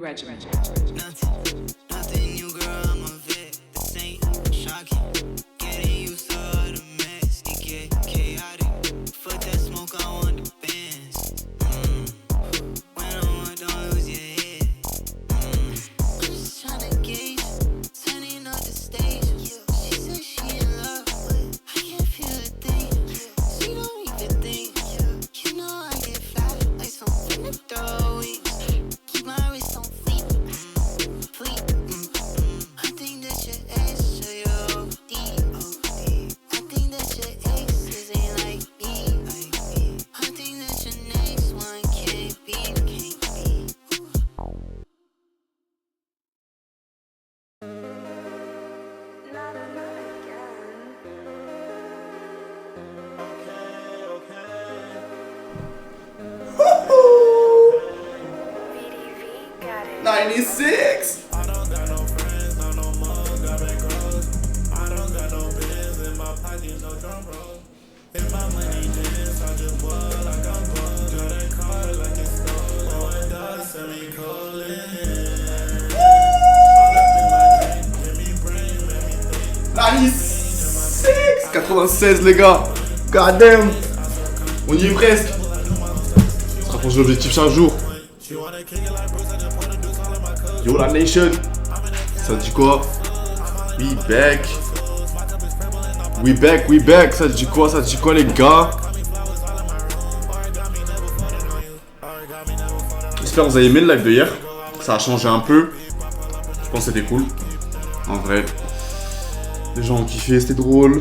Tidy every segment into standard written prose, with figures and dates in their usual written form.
regimen. Nothing new, girl, I'm a vet. This ain't shocking. Getting used to all the mess. It get chaotic. Fuck that smoke, I want the bands. When I'm on, don't lose your head. I'm just tryna gauge, turning up the stage. She said she in love, but I can't feel a thing. She don't even think. You know I get fly like some finna throw wings. Keep my wrist on fleek. Fleek. I think that your ex show you OD. I think that your exes ain't like me. I think that your next one can't be. VDV got it. 96. I don't got no friends, no more, got back grows. I don't got no bills in my pocket, no drum roll. If my money dance, I just ball like I'm ball. Got that car like it's stolen. Oh, it does send me calling. Give me brain, let me think. 96. 96 les gars. God damn. On y est presque. On se rapproche de l'objectif chaque jour. Yo la nation. Ça dit quoi? We back. We back, we back. Ça dit quoi? Ça dit quoi les gars? J'espère que vous avez aimé le live de hier. Ça a changé un peu. Je pense que c'était cool. En vrai. Les gens ont kiffé, c'était drôle.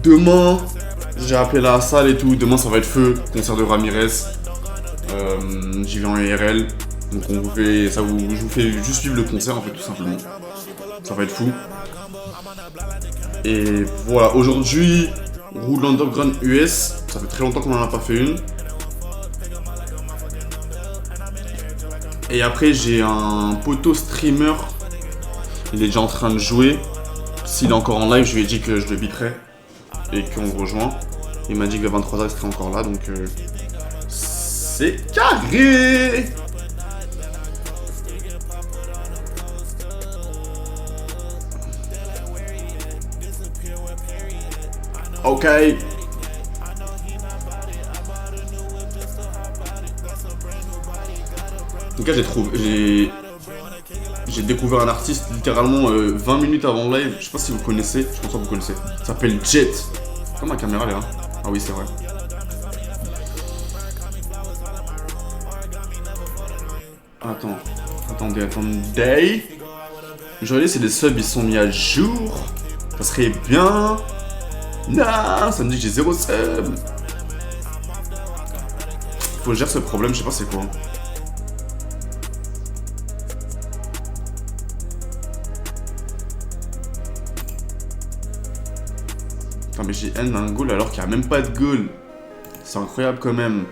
Demain, j'ai appelé la salle et tout. Demain, ça va être feu. Concert de Ramirez. J'y vais en IRL. Donc, je vous fais juste suivre le concert, en fait, tout simplement. Ça va être fou. Et voilà, aujourd'hui, Roule Underground US. Ça fait très longtemps qu'on n'en a pas fait une. Et après, j'ai un poteau streamer. Il est déjà en train de jouer. S'il est encore en live, je lui ai dit que je le biterais et qu'on rejoint. Il m'a dit que à 23h, il serait encore là, donc c'est carré. Ok. En tout cas, j'ai découvert un artiste littéralement 20 minutes avant le live. Je sais pas si vous connaissez, je pense que vous connaissez. Ça s'appelle Jet. Comme ma caméra là. Ah oui, c'est vrai. Attendez. Aujourd'hui, c'est des subs, ils sont mis à jour. Ça serait bien. Non, ça me dit que j'ai 0 sub. Faut gérer ce problème, je sais pas c'est quoi. Attends, mais j'ai un goal alors qu'il n'y a même pas de goal. C'est incroyable quand même.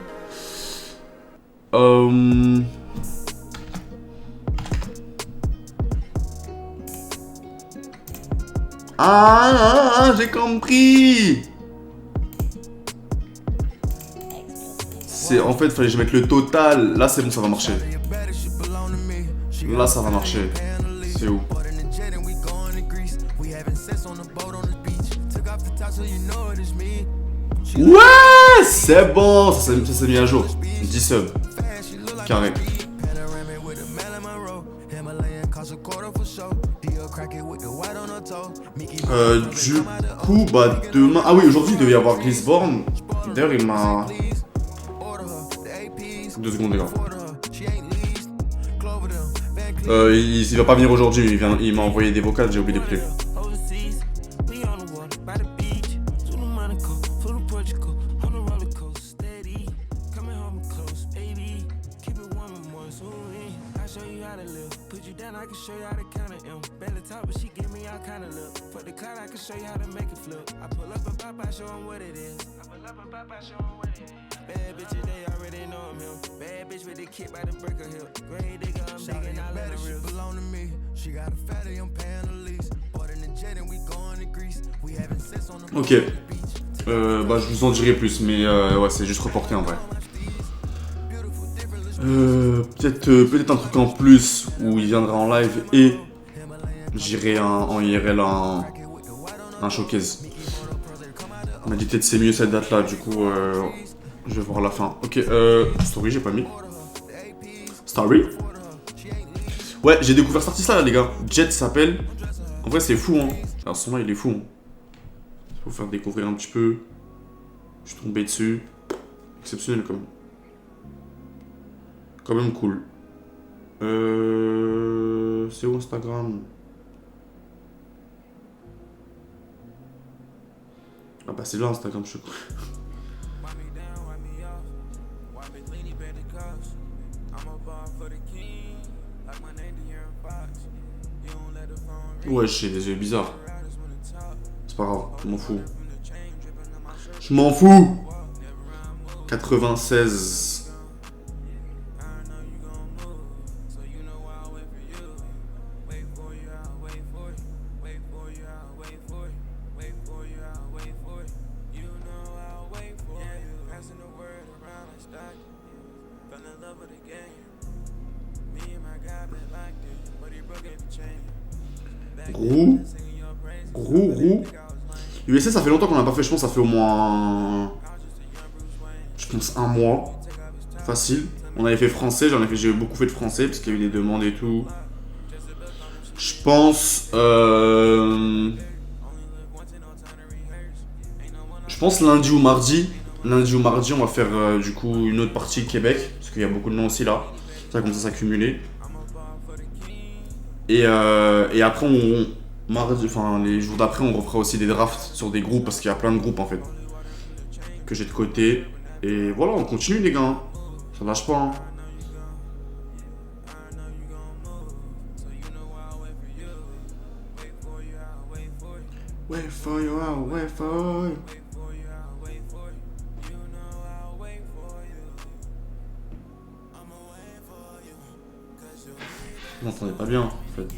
J'ai compris. C'est en fait, fallait que je mette le total. Là, c'est bon, ça va marcher. Là, ça va marcher. C'est où? Ouais, c'est bon. Ça s'est mis à jour. 10 subs. Carré. Du coup, bah demain. Ah oui, aujourd'hui il devait y avoir Grisborn. D'ailleurs, il m'a. 2 secondes, les gars. Il va pas venir aujourd'hui, il m'a envoyé des vocals, j'ai oublié d'écouter. Bad bitches, they already know I'm him. Bad bitch with the kick by the breaker hill. Grey digger, I'm digging all in the real. Belong to me. She got a fatty, I'm paying the lease. Bought in the jet and we going to Greece. We having sex on the Ok. Bah je vous en dirai plus, mais ouais c'est juste reporté en vrai. Peut-être un truc en plus où il viendra en live et j'irai en IRL un showcase. On m'a dit peut-être c'est mieux cette date là, du coup je vais voir la fin. Ok, story j'ai pas mis. Story. Ouais, j'ai découvert cet artiste là les gars. Jet s'appelle. En vrai c'est fou hein. Alors son nom il est fou. Hein. Faut faire découvrir un petit peu. Je suis tombé dessus. Exceptionnel quand même. Quand même cool. C'est où Instagram? Ah bah c'est là Instagram je crois. Ouais j'ai des yeux bizarres. C'est pas grave, je m'en fous. Je m'en fous. 96. Gros. USA ça fait longtemps qu'on n'a pas fait, je pense ça fait au moins je pense un mois. Facile. On avait fait français, j'ai beaucoup fait de français parce qu'il y a eu des demandes et tout. Je pense lundi ou mardi. Lundi ou mardi on va faire du coup une autre partie Québec. Parce qu'il y a beaucoup de noms aussi là. Ça commence à s'accumuler. Et après les jours d'après on refera aussi des drafts sur des groupes parce qu'il y a plein de groupes en fait que j'ai de côté. Et voilà on continue les gars. Ça lâche pas hein. Wait for you, I'll wait for you. Vous m'entendez pas bien en fait.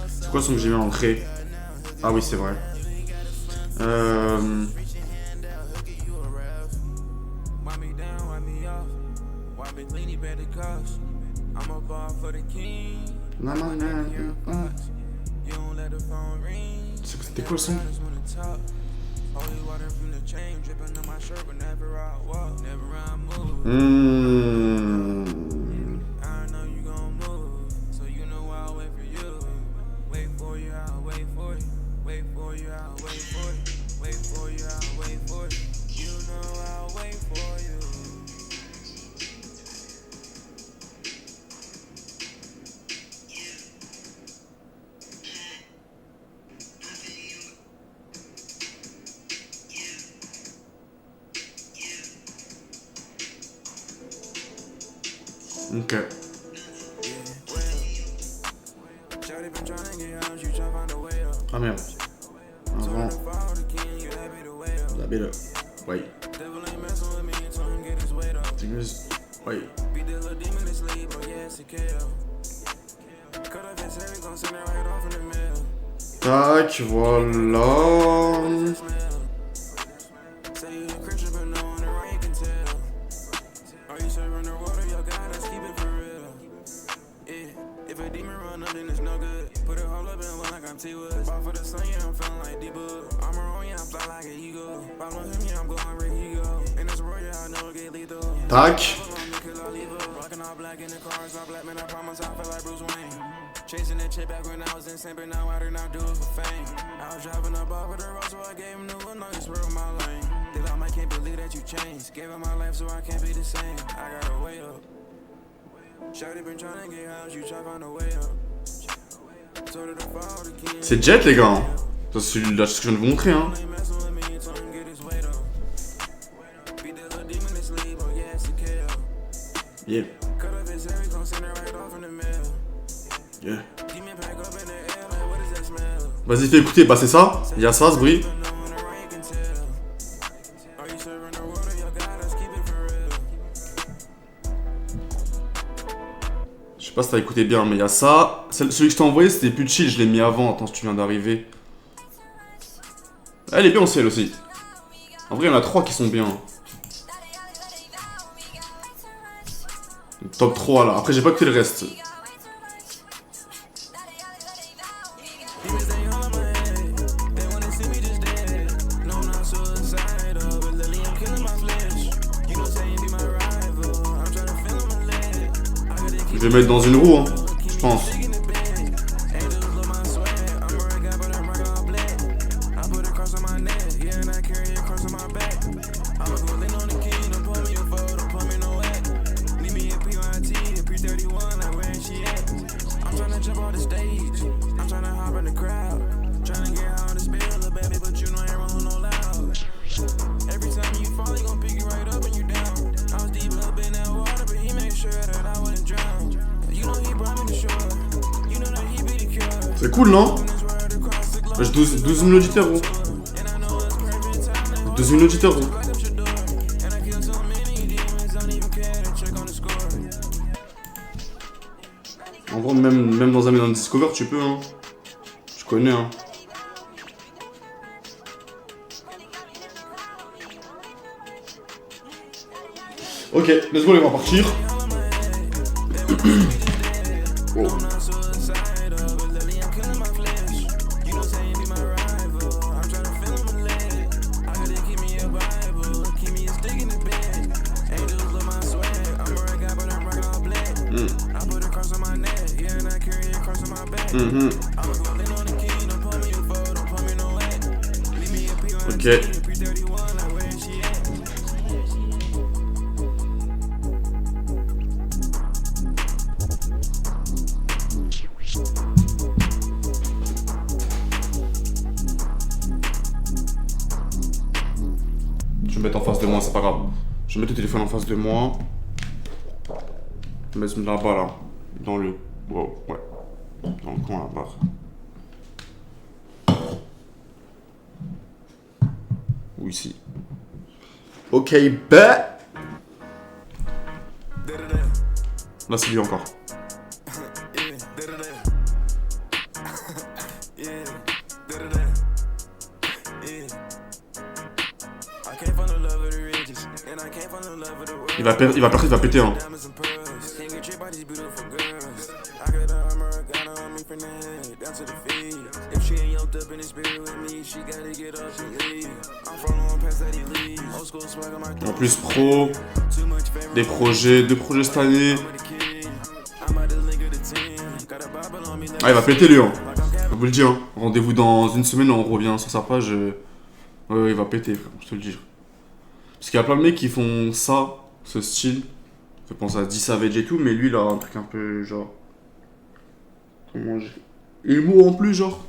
C'est quoi le son que j'ai mis en entrée? Ah oui c'est vrai. C'était quoi le son? Ok. Ah merde. Avant. Zabira. Wait. Wait. Tac, voilà. Tac. Chasing that chick back when I was insane, but now I do not do it for fame. I was driving above the road, so I gave him new one, no, you swear on my lane. They thought I can't believe that you changed. Gave up my life, so I can't be the same. I got a way up. Shawty been trying to get house, you try find a way up. C'est Jet les gars. Ça c'est ce que je viens de vous montrer hein. Yeah. Yeah. Vas-y, fais écouter. Bah, c'est ça. Il y a ça, ce bruit. Je sais pas si t'as écouté bien, mais il y a ça. Celui que je t'ai envoyé, c'était plus chill. Je l'ai mis avant. Attends, si tu viens d'arriver. Elle est bien aussi, elle aussi. En vrai, il y en a 3 qui sont bien. Top 3 là. Après, j'ai pas écouté le reste. Je vais mettre dans une roue, hein, je pense. C'est cool, non? J'ai 12 000 auditeurs, gros. 12 000 auditeurs, gros. En vrai, même dans un Discover, tu peux, hein. Je connais, hein. Ok, let's go, les gars, partir. Oh. Ok. Je vais me mettre en face de moi, c'est pas grave. Je vais mettre le téléphone en face de moi. Je vais mettre là-bas, là. Dans le... Wow, ouais. Dans le coin là-bas. Ou ici. Ok, bet. Là, c'est lui encore. Il va péter, hein. En plus pro, deux projets cette année. Ah, il va péter lui, hein. Je vous le dis, hein. Rendez-vous dans une semaine, on revient sur sa page. Ouais, il va péter, frère, je te le dis. Parce qu'il y a plein de mecs qui font ça, ce style. Ça fait penser à D-Savage et tout, mais lui, il a un truc un peu genre. Comment dire, emo en plus, genre.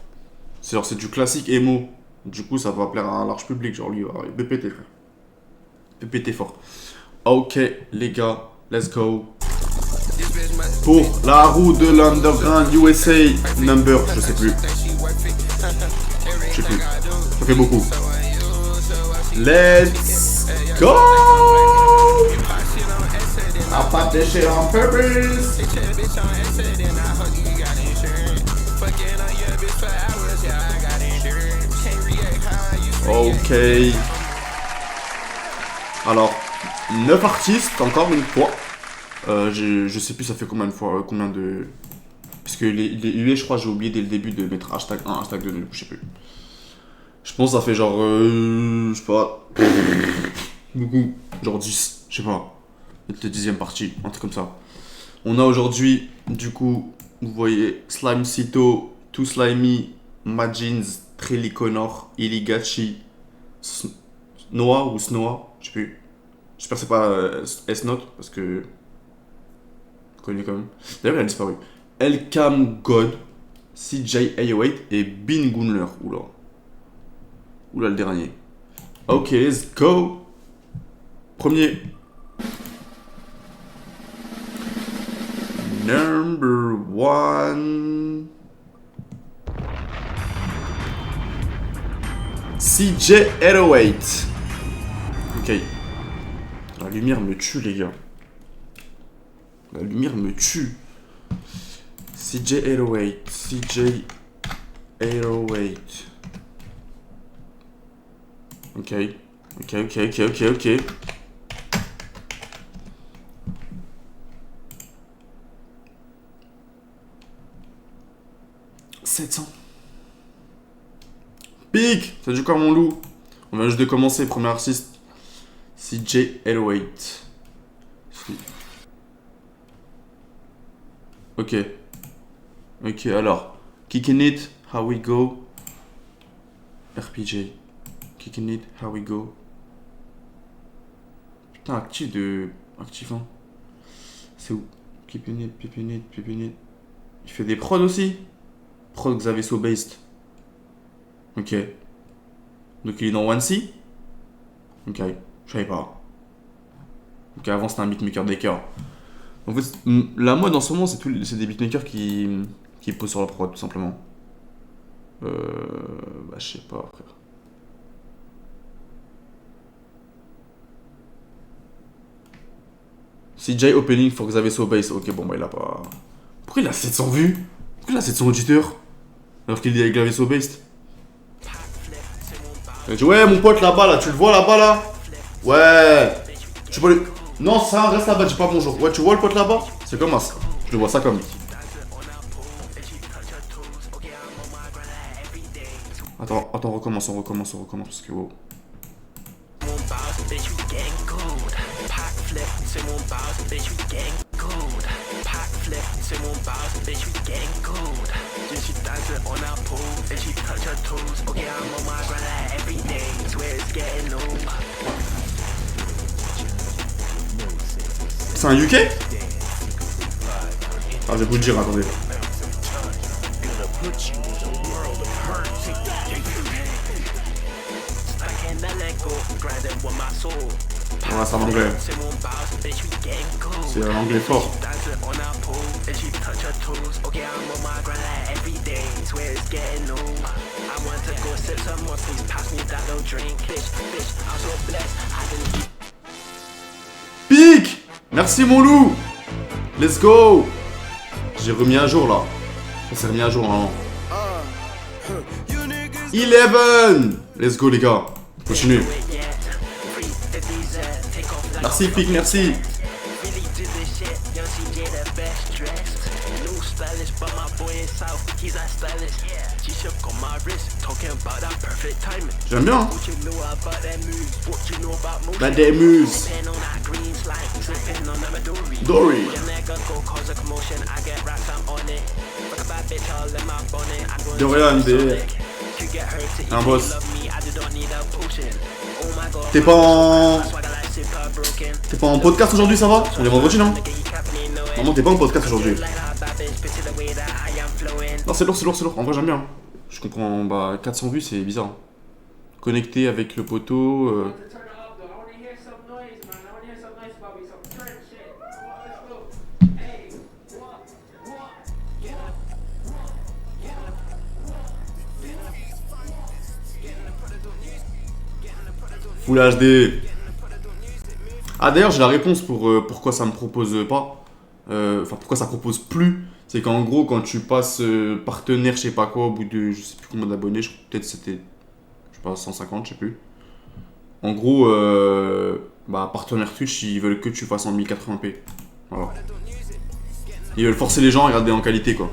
C'est du classique emo. Du coup, ça va plaire à un large public. Genre, lui, il va péter, frère. Il va péter fort. Ok, les gars, let's go. Pour la roue de l'Underground USA number, je sais plus. Je sais plus. Ça fait beaucoup. Let's go! I pop this shit on purpose. Ok. Alors, 9 artistes, encore une fois. Je sais plus ça fait combien de fois, combien de... Parce que les UE, je crois, j'ai oublié dès le début de mettre hashtag 1, hashtag 2, je sais plus. Je pense que ça fait genre, je sais pas, beaucoup, genre 10, je sais pas. Peut-être la 10e partie, un truc comme ça. On a aujourd'hui, du coup, vous voyez, Slime Cito, Too Slimy, Majins, Trilly Connor, Iligachi, Noah ou Snoa, je sais plus. J'espère que c'est pas S-Note, parce que... Connu quand même. D'ailleurs, il a disparu. Elcam God, CJ8 et Bin Gunler. Oula, le dernier. Ok, let's go. Premier. Number 1. CJ808. Ok. La lumière me tue, les gars. La lumière me tue. CJ808. CJ808. Ok. Ok. 700. Pique. Ça du quoi, mon loup? On vient juste de commencer, premier artiste. CJ808. Ok. Ok, alors. Kicking it, how we go. RPG. Kicking it, how we go. Putain, actif de... Actif, hein. C'est où? Keeping it. Il fait des prods aussi? Prod Xavier So Based. Ok. Donc il est dans 1C? Ok, je savais pas. Ok, avant c'était un beatmaker Daker. En fait, la mode en ce moment, c'est des beatmakers qui posent sur la prod, tout simplement. Bah, je sais pas, frère. CJ Opening for Xavier So Based. Ok, bon, bah, il a pas. Pourquoi il a 700 vues? Pourquoi il a 700 auditeurs? Alors qu'il est avec Xavier So Based. Il dit, ouais, mon pote là-bas, là, tu le vois là-bas, là? Ouais. Tu vois le. Non, ça reste là-bas, dis pas bonjour. Ouais, tu vois le pote là-bas? C'est comme ça. Je le vois ça comme. Attends, recommence parce que wow. C'est un UK? Ah, je vais vous le dire, attendez. Ouais, c'est en anglais. C'est un anglais fort. Pique! Merci mon loup! Let's go! J'ai remis à jour là. Ça s'est remis à jour normalement. 11! Let's go les gars. Continue. Merci Pique, merci. J'aime bien. Hein? Bah des muses. Dory. Dorian, un boss. T'es pas en podcast aujourd'hui, ça va? On est vendredi, non? Normalement, t'es pas en podcast aujourd'hui. Non, c'est lourd. En vrai, j'aime bien. Je comprends. Bah, 400 vues, c'est bizarre. Connecté avec le poteau. Full HD. Ah d'ailleurs j'ai la réponse pour pourquoi ça me propose pas. Enfin pourquoi ça propose plus. C'est qu'en gros quand tu passes partenaire je sais pas quoi au bout de je sais plus combien d'abonnés, peut-être c'était je sais pas 150 je sais plus. En gros bah partenaire Twitch ils veulent que tu fasses en 1080p. Voilà. Ils veulent forcer les gens à regarder en qualité quoi.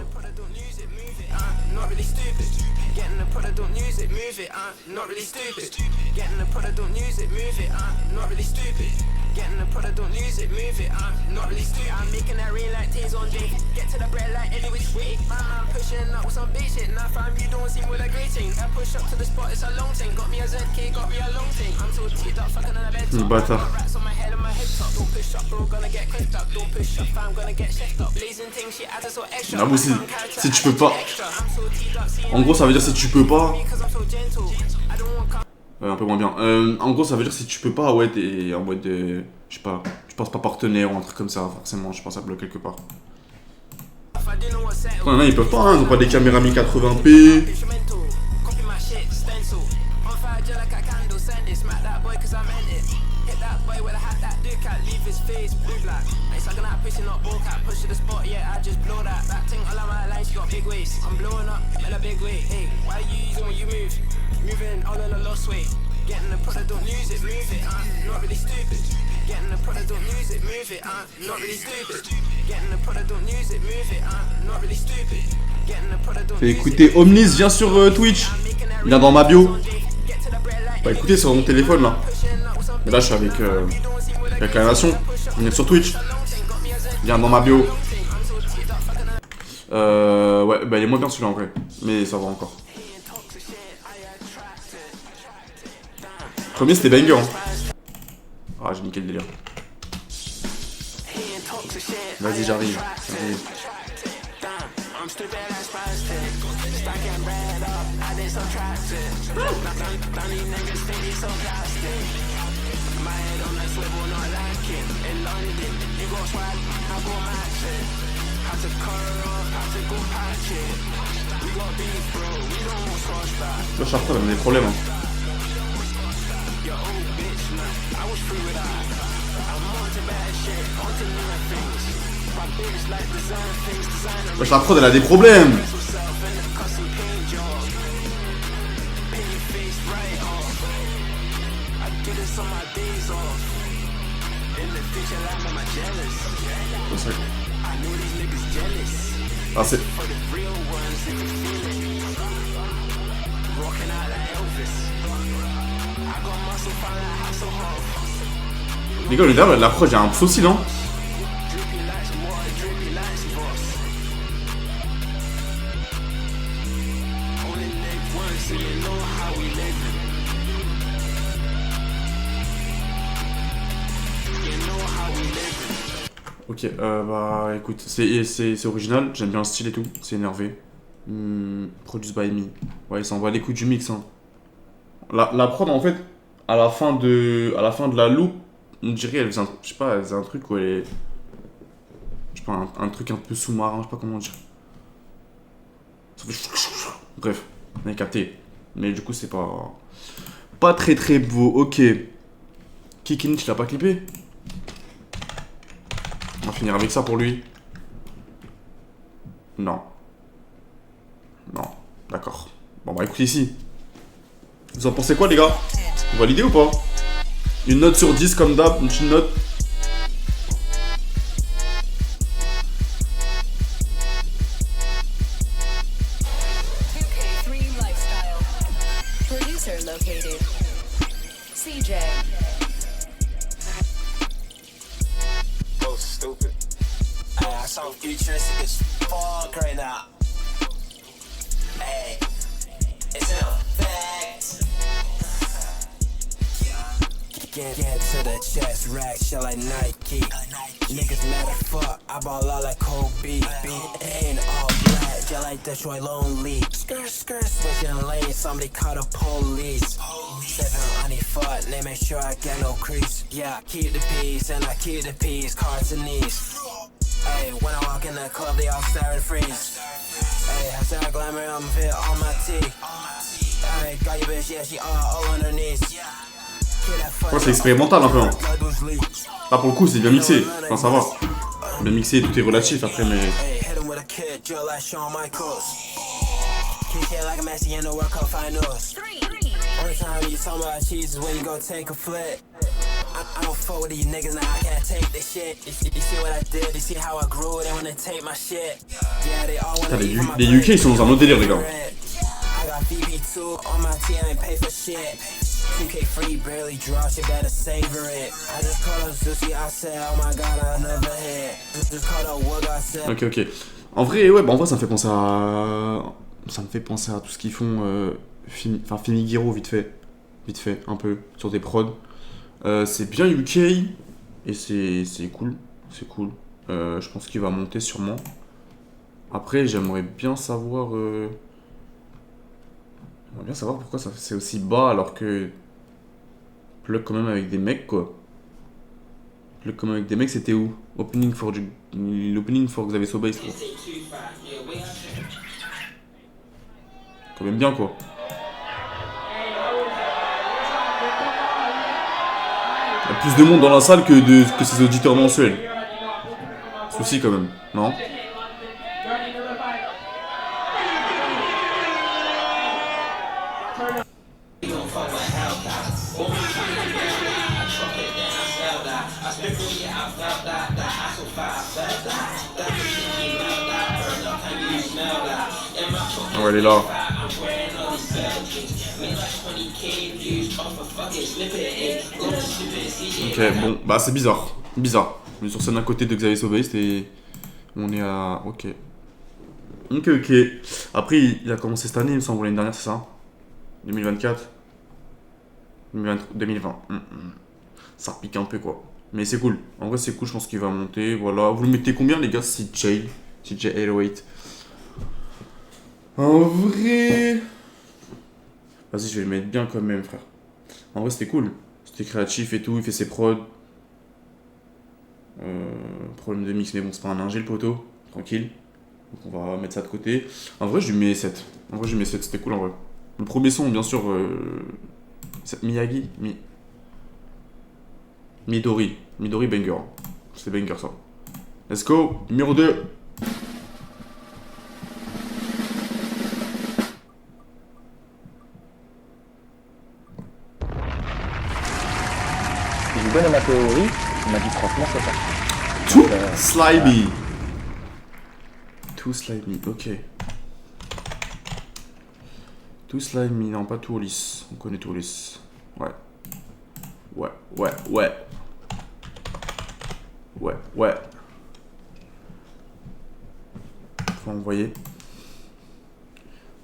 Not really stupid. Getting the product, don't use it, move it, not really stupid. Getting the product, don't use it, move it, not really stupid. I'm making that rain like Taze on J. Get to the bread like any which way. I'm pushing up with some big shit. Now fam, you don't seem with a great thing. I push up to the spot, it's a long thing. Got me a ZK, got me a long thing. I'm so teed up, fucking on a bed top. Got rats on my head and my head top. Don't push up, bro, gonna get clipped up. Don't push up, fam, gonna get checked up. Blazing thing, she adds so extra. Ah bon, si tu peux pas. En gros, ça veut dire si tu peux pas. Un peu moins bien. En gros, ça veut dire si tu peux pas, ouais, t'es en mode de. Je sais pas, tu penses pas partenaire ou un truc comme ça, forcément, je pense que ça bloque quelque part. Non, ils peuvent pas, hein, ils ont pas des caméras 1080p. shit, stencil. On fire just like a candle, send it. Smack that boy cause I meant it. Hit that boy with a hat, that dude cat, leave his face blue black. Ain't sucking that pussy, not ball cat. Push to the spot, yeah, I just blow that. That thing all on my line, she got big waist. I'm blowing up in a big way. Hey, why you using when you move? Moving all in a lost way. Getting the product, don't lose it, move it, not really stupid. Getting the product, don't lose it, move it, not really stupid. Getting the product, don't lose it, move it, not really stupid. Getting the product, don't Fais écouter Omnis, viens sur Twitch. Il est dans ma bio. Bah écoutez sur mon téléphone là. Mais là je suis avec la nation. On est sur Twitch. Viens dans ma bio. Ouais, bah il est moins bien celui-là en vrai. Mais ça va encore. Premier c'était banger. Hein. Ah j'ai niqué le délire. Vas-y j'arrive. Là chaque fois on a des problèmes. Hein. Wesh la prod elle a des problèmes. Ah c'est... Les gars, le derrière de la prod, j'ai un saucisse, non? Ok, bah écoute, c'est original, j'aime bien le style et tout, c'est énervé. Produced by me. Ouais, ça envoie les coups du mix. Hein. La prod en fait, à la fin de la loupe, on dirait elle faisait un, je sais pas, elle faisait un truc où elle est, je sais pas, un truc un peu sous-marin, je sais pas comment dire. Ça fait... Bref, on a capté. Mais du coup c'est pas très beau. Ok. Kikinich l'a pas clippé. On va finir avec ça pour lui. Non. Non, d'accord. Bon bah écoutez ici. Vous en pensez quoi les gars? Vous validez ou pas? Une note sur 10 comme d'hab, une petite note. Get to the chest, rack, shell like Nike. Niggas mad as fuck, I ball out like Kobe. Ain't all black, just like Detroit lonely. Skirt, switching lanes, somebody call the police. Sipping honey fuck, they make sure I get no crease. Yeah, keep the peace, and I keep the peace, cards and knees. Hey, when I walk in the club, they all stare and freeze. Hey, I say glamour, I'm fit on my tee. Hey, got your bitch, yeah, she all on her knees. Ouais, c'est expérimental un peu. Hein. Là pour le coup c'est bien mixé. Enfin ça va. Bien mixé, tout est relatif après mais. Putain, les UK ils sont dans un autre délire les gars. Ok. En vrai, ouais, bah en vrai ça me fait penser à... Ça me fait penser à tout ce qu'ils font... Finigiro vite fait, un peu, sur des prods. C'est bien UK, et c'est cool, je pense qu'il va monter sûrement. Après, j'aimerais bien savoir... pourquoi c'est aussi bas alors que... Plug quand même avec des mecs quoi. Plug quand même avec des mecs, c'était où? L'opening for Xavier Sobase quoi. Quand même bien quoi. plus de monde dans la salle que ses auditeurs mensuels. Souci quand même, non? Ouais, elle est là. Ok, bon, bah c'est bizarre. Bizarre. On est sur scène à côté de Xavier Sauvaiste et on est à... Ok. Ok. Après, il a commencé cette année, il me semble, l'année dernière, c'est ça? 2024 2020. Ça pique un peu, quoi. Mais c'est cool. En vrai, c'est cool, je pense qu'il va monter. Voilà. Vous le mettez combien, les gars? CJ 808. En vrai... Vas-y, je vais le mettre bien quand même, frère. En vrai, c'était cool. C'était créatif et tout. Il fait ses prods. Problème de mix, mais bon, c'est pas un ingé, le poteau. Tranquille. Donc, on va mettre ça de côté. En vrai, je lui mets 7. En vrai, je lui mets 7. C'était cool, en vrai. Le premier son, bien sûr... Miyagi Midori banger. C'est banger, ça. Let's go. Numéro 2. J'ai une bonne à ma théorie, il m'a dit franchement c'est ça. Too slimy. Too slimy, ok. Too slimy, non pas tout lisse. On connaît tout lisse. Ouais. Faut envoyer.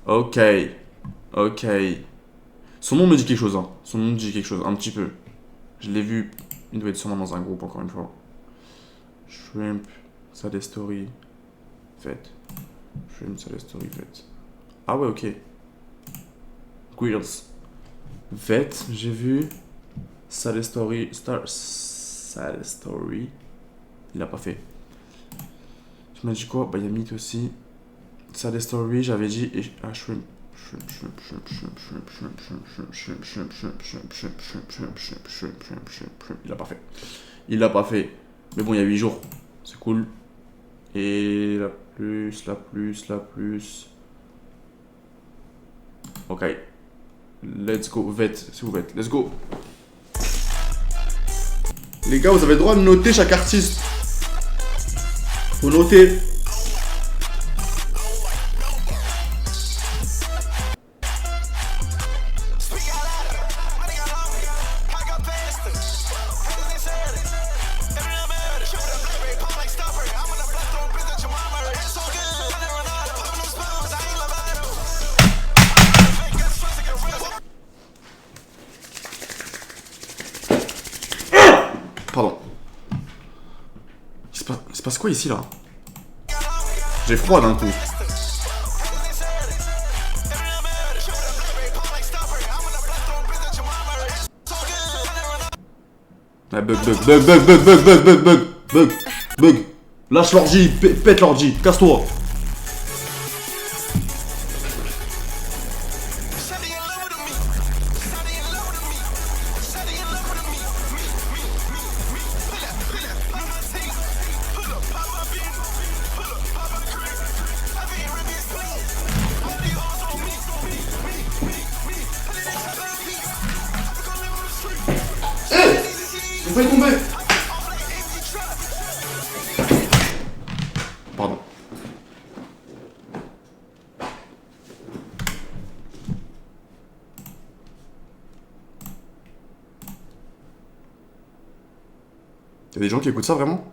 Ok. Son nom me dit quelque chose, hein. Son nom me dit quelque chose, un petit peu. Je l'ai vu. Il doit être sûrement dans un groupe, encore une fois. Shrimp, Sad Story, Fête. Shrimp, Sad Story, Fête. Ah ouais, ok. Queers. Fête, j'ai vu. Sad Story. Sad Story. Il l'a pas fait. Tu m'as dit quoi? Bah, il y a Meat aussi. Sad Story, j'avais dit. Ah, Shrimp. Il l'a pas fait. Mais bon, il y a 8 jours. C'est cool. Et la plus. Ok. Let's go. Vette, si vous vête. Let's go. Les gars, vous avez le droit de noter chaque artiste. Faut noter. Pardon. Il se passe quoi ici là? J'ai froid d'un coup. Ah, bug. Lâche l'orgie, pète l'orgie, casse-toi. Vous faites tomber. Pardon. Y'a des gens qui écoutent ça vraiment?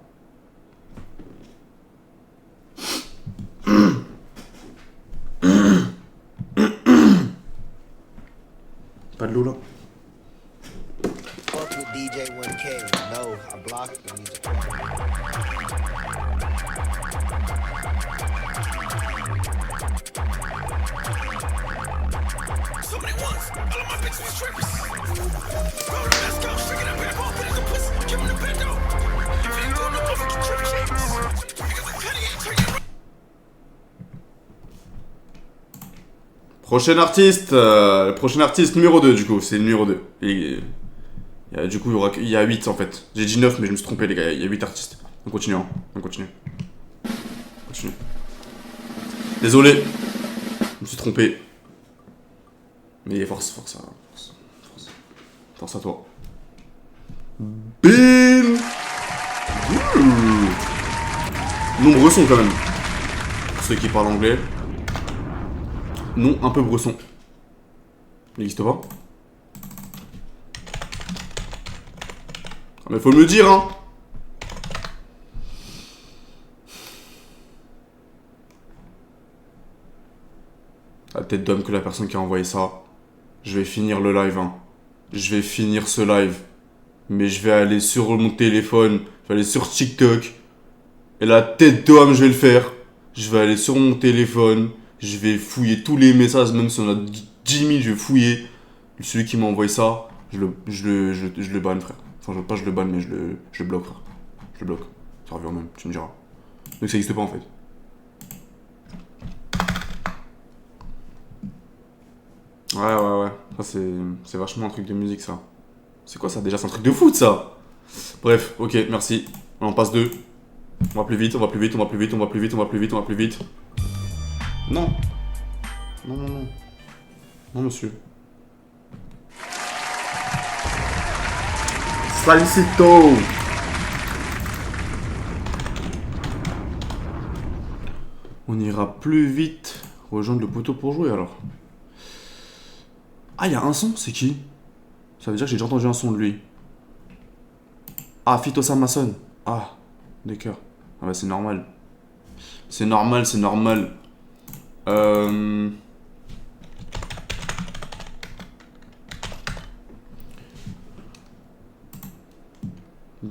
Pas de l'eau là. Fuck with DJ 1K. No, I blocked him. He's a clown. Somebody once, all of my bitches was strippers. Roll the best go, stick it up in the ball, put it in the pussy, give him the bando. If you ain't going to fucking trip chicks, because I'm cutting it, turn your Prochain artiste numéro 2 du coup, c'est le numéro 2. Du coup, il y a 8 en fait. J'ai dit 9, mais je me suis trompé, les gars. Il y a 8 artistes. On continue, hein. On continue. Continue. Désolé. Je me suis trompé. Mais force à toi. Bim. Nombreux sons quand même. Pour ceux qui parlent anglais. Non, un peu bresson. Il n'existe pas. Mais faut me le dire, hein. La tête d'homme que la personne qui a envoyé ça. Je vais finir le live, hein. Je vais finir ce live. Mais je vais aller sur mon téléphone. Je vais aller sur TikTok. Et la tête d'homme, je vais le faire. Je vais aller sur mon téléphone. Je vais fouiller tous les messages, même si on a 10 000, je vais fouiller. Celui qui m'a envoyé ça, je le banne, frère. Enfin, pas je le banne, mais je le bloque, frère. Je le bloque. Ça revient même, tu me diras. Donc ça n'existe pas en fait. Ouais. Ça c'est vachement un truc de musique, ça. C'est quoi ça déjà? C'est un truc de foot, ça. Bref, ok, merci. On en passe 2. On va plus vite. Non. Non, monsieur. Salicito. On ira plus vite rejoindre le poteau pour jouer, alors. Ah, il y a un son? C'est qui? Ça veut dire que j'ai déjà entendu un son de lui. Ah, Fito Samason. Ah, d'accord. Ah bah c'est normal. C'est normal.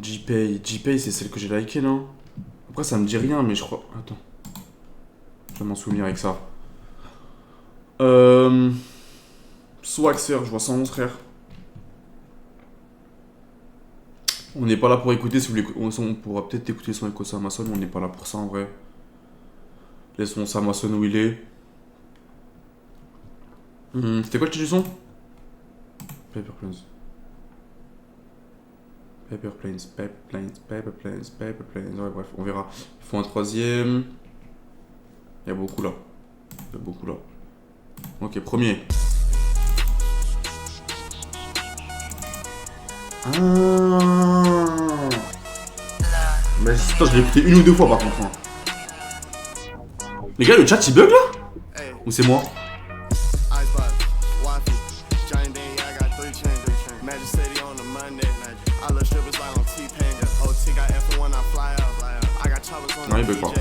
G-Pay, c'est celle que j'ai likée, non? Après, ça me dit rien, mais je crois... Attends. Je vais m'en souvenir avec ça. Swagster, je vois ça, mon frère. On n'est pas là pour écouter, si vous voulez, on pourra peut-être écouter son écho Samason, mais on n'est pas là pour ça en vrai. Laissons Samason où il est. C'était quoi le titre du son? Paper Planes. Ouais, bref, on verra. Il faut un troisième. Il y a beaucoup là. Ok, premier. Mais putain, je l'ai écouté 1 ou 2 fois par contre. Hein. Les gars, le chat il bug là? Ou c'est moi? Non, il bug pas.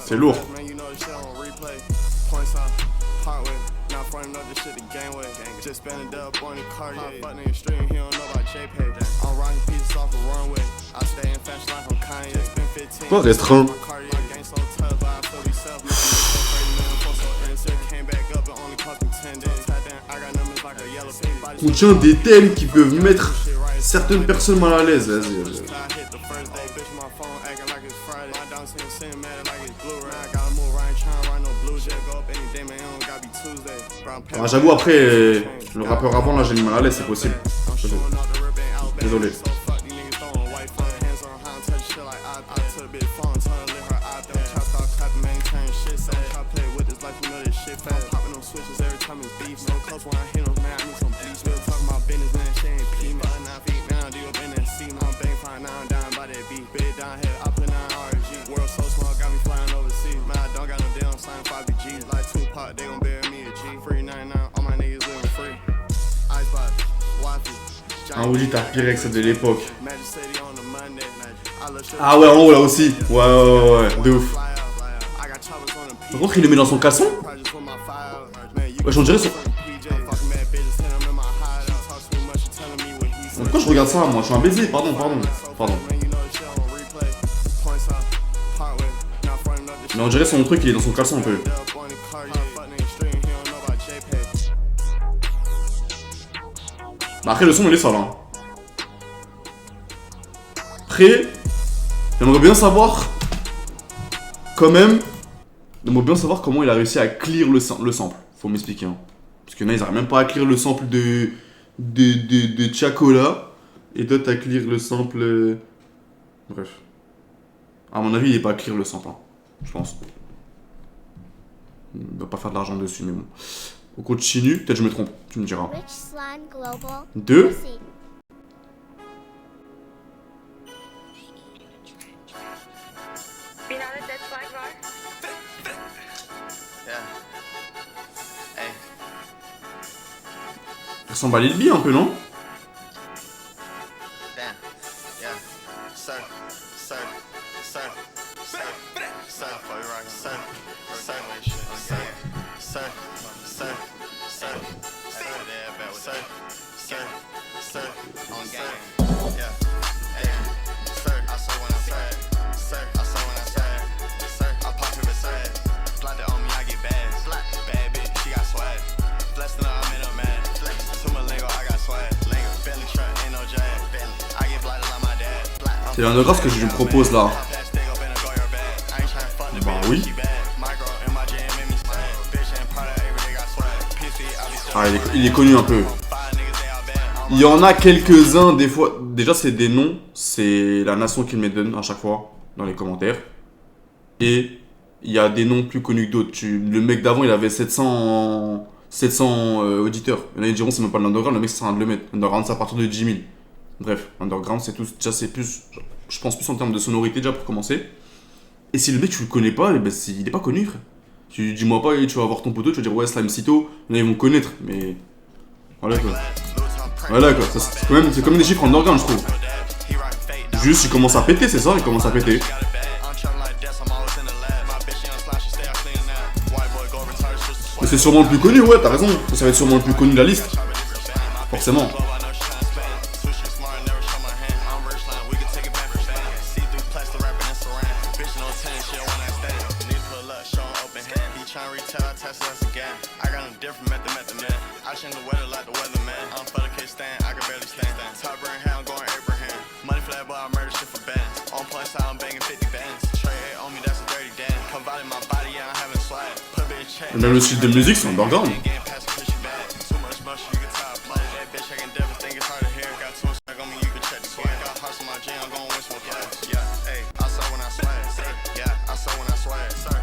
C'est lourd. Quoi restreint? Contient des thèmes qui peuvent mettre certaines personnes mal à l'aise. Vas-y. Ah, j'avoue, après, le rappeur avant, là, j'ai mis mal à l'aise, c'est possible. Désolé. Un Audita Pyrex de l'époque. Ah ouais, en haut là aussi. Ouais, de ouf. Par contre, il le met dans son caleçon. Ouais, j'en dirais son... Pourquoi je regarde ça, moi? Je suis un baiser, pardon. Mais on dirait son truc, il est dans son caleçon un peu. Bah après, le son, il est sale, hein. Après, j'aimerais bien savoir, quand même, J'aimerais bien savoir comment il a réussi à clear le sample. Faut m'expliquer. Hein. Parce que là, ils arrivent même pas à clear le sample de Chacola. Et toi, t'as clear le sample. Bref. À mon avis, il est pas clear le sample. Hein, je pense. Il doit pas faire de l'argent dessus, mais bon. On continue. Peut-être je me trompe. Tu me diras. Rich Slan Global. 2. Proceed. Yeah. Hey. Il ressemble à Lil B un peu, non? Damn. Yeah. Sir. Sir. Sir. Sir. Sir. For you rock. Sir. Sir. Sir. Sir. Sir. Sir. Sir. Sir. Sir. On game. Yeah. Hey. Sir. I saw when I said. Sir. I saw when I said. Sir. I pop it with swag. Slide it on me, I get bad. Bad bitch, she got swag. Blessed enough, I'm in a man. To my lingo, I got swag. Lingo. Bentley truck, ain't no jag. I get blighted like my dad. C'est un grâce que je lui propose là. Bah oui. Ah, il est connu un peu. Il y en a quelques-uns, des fois. Déjà, c'est des noms. C'est la nation qui me les donne à chaque fois dans les commentaires. Et il y a des noms plus connus que d'autres. Le mec d'avant, il avait 700 auditeurs. Et là, ils diront, c'est même pas de l'underground. Le mec, c'est un de le mettre. Underground, c'est à partir de 10 000. Bref, underground, c'est tout. Déjà, c'est plus. Je pense plus en termes de sonorité, déjà, pour commencer. Et si le mec, tu le connais pas, ben, il est pas connu, frère. Tu dis-moi pas, tu vas voir ton poteau, tu vas dire, ouais, Slime Cito. Là, ils vont connaître. Mais. Voilà, quoi. Voilà, quoi. C'est quand même des chiffres underground, je trouve. Juste, il commence à péter, c'est ça, il commence à péter. Mais c'est sûrement le plus connu, ouais, t'as raison. Ça va être sûrement le plus connu de la liste. Forcément. Même le style de musique, c'est underground.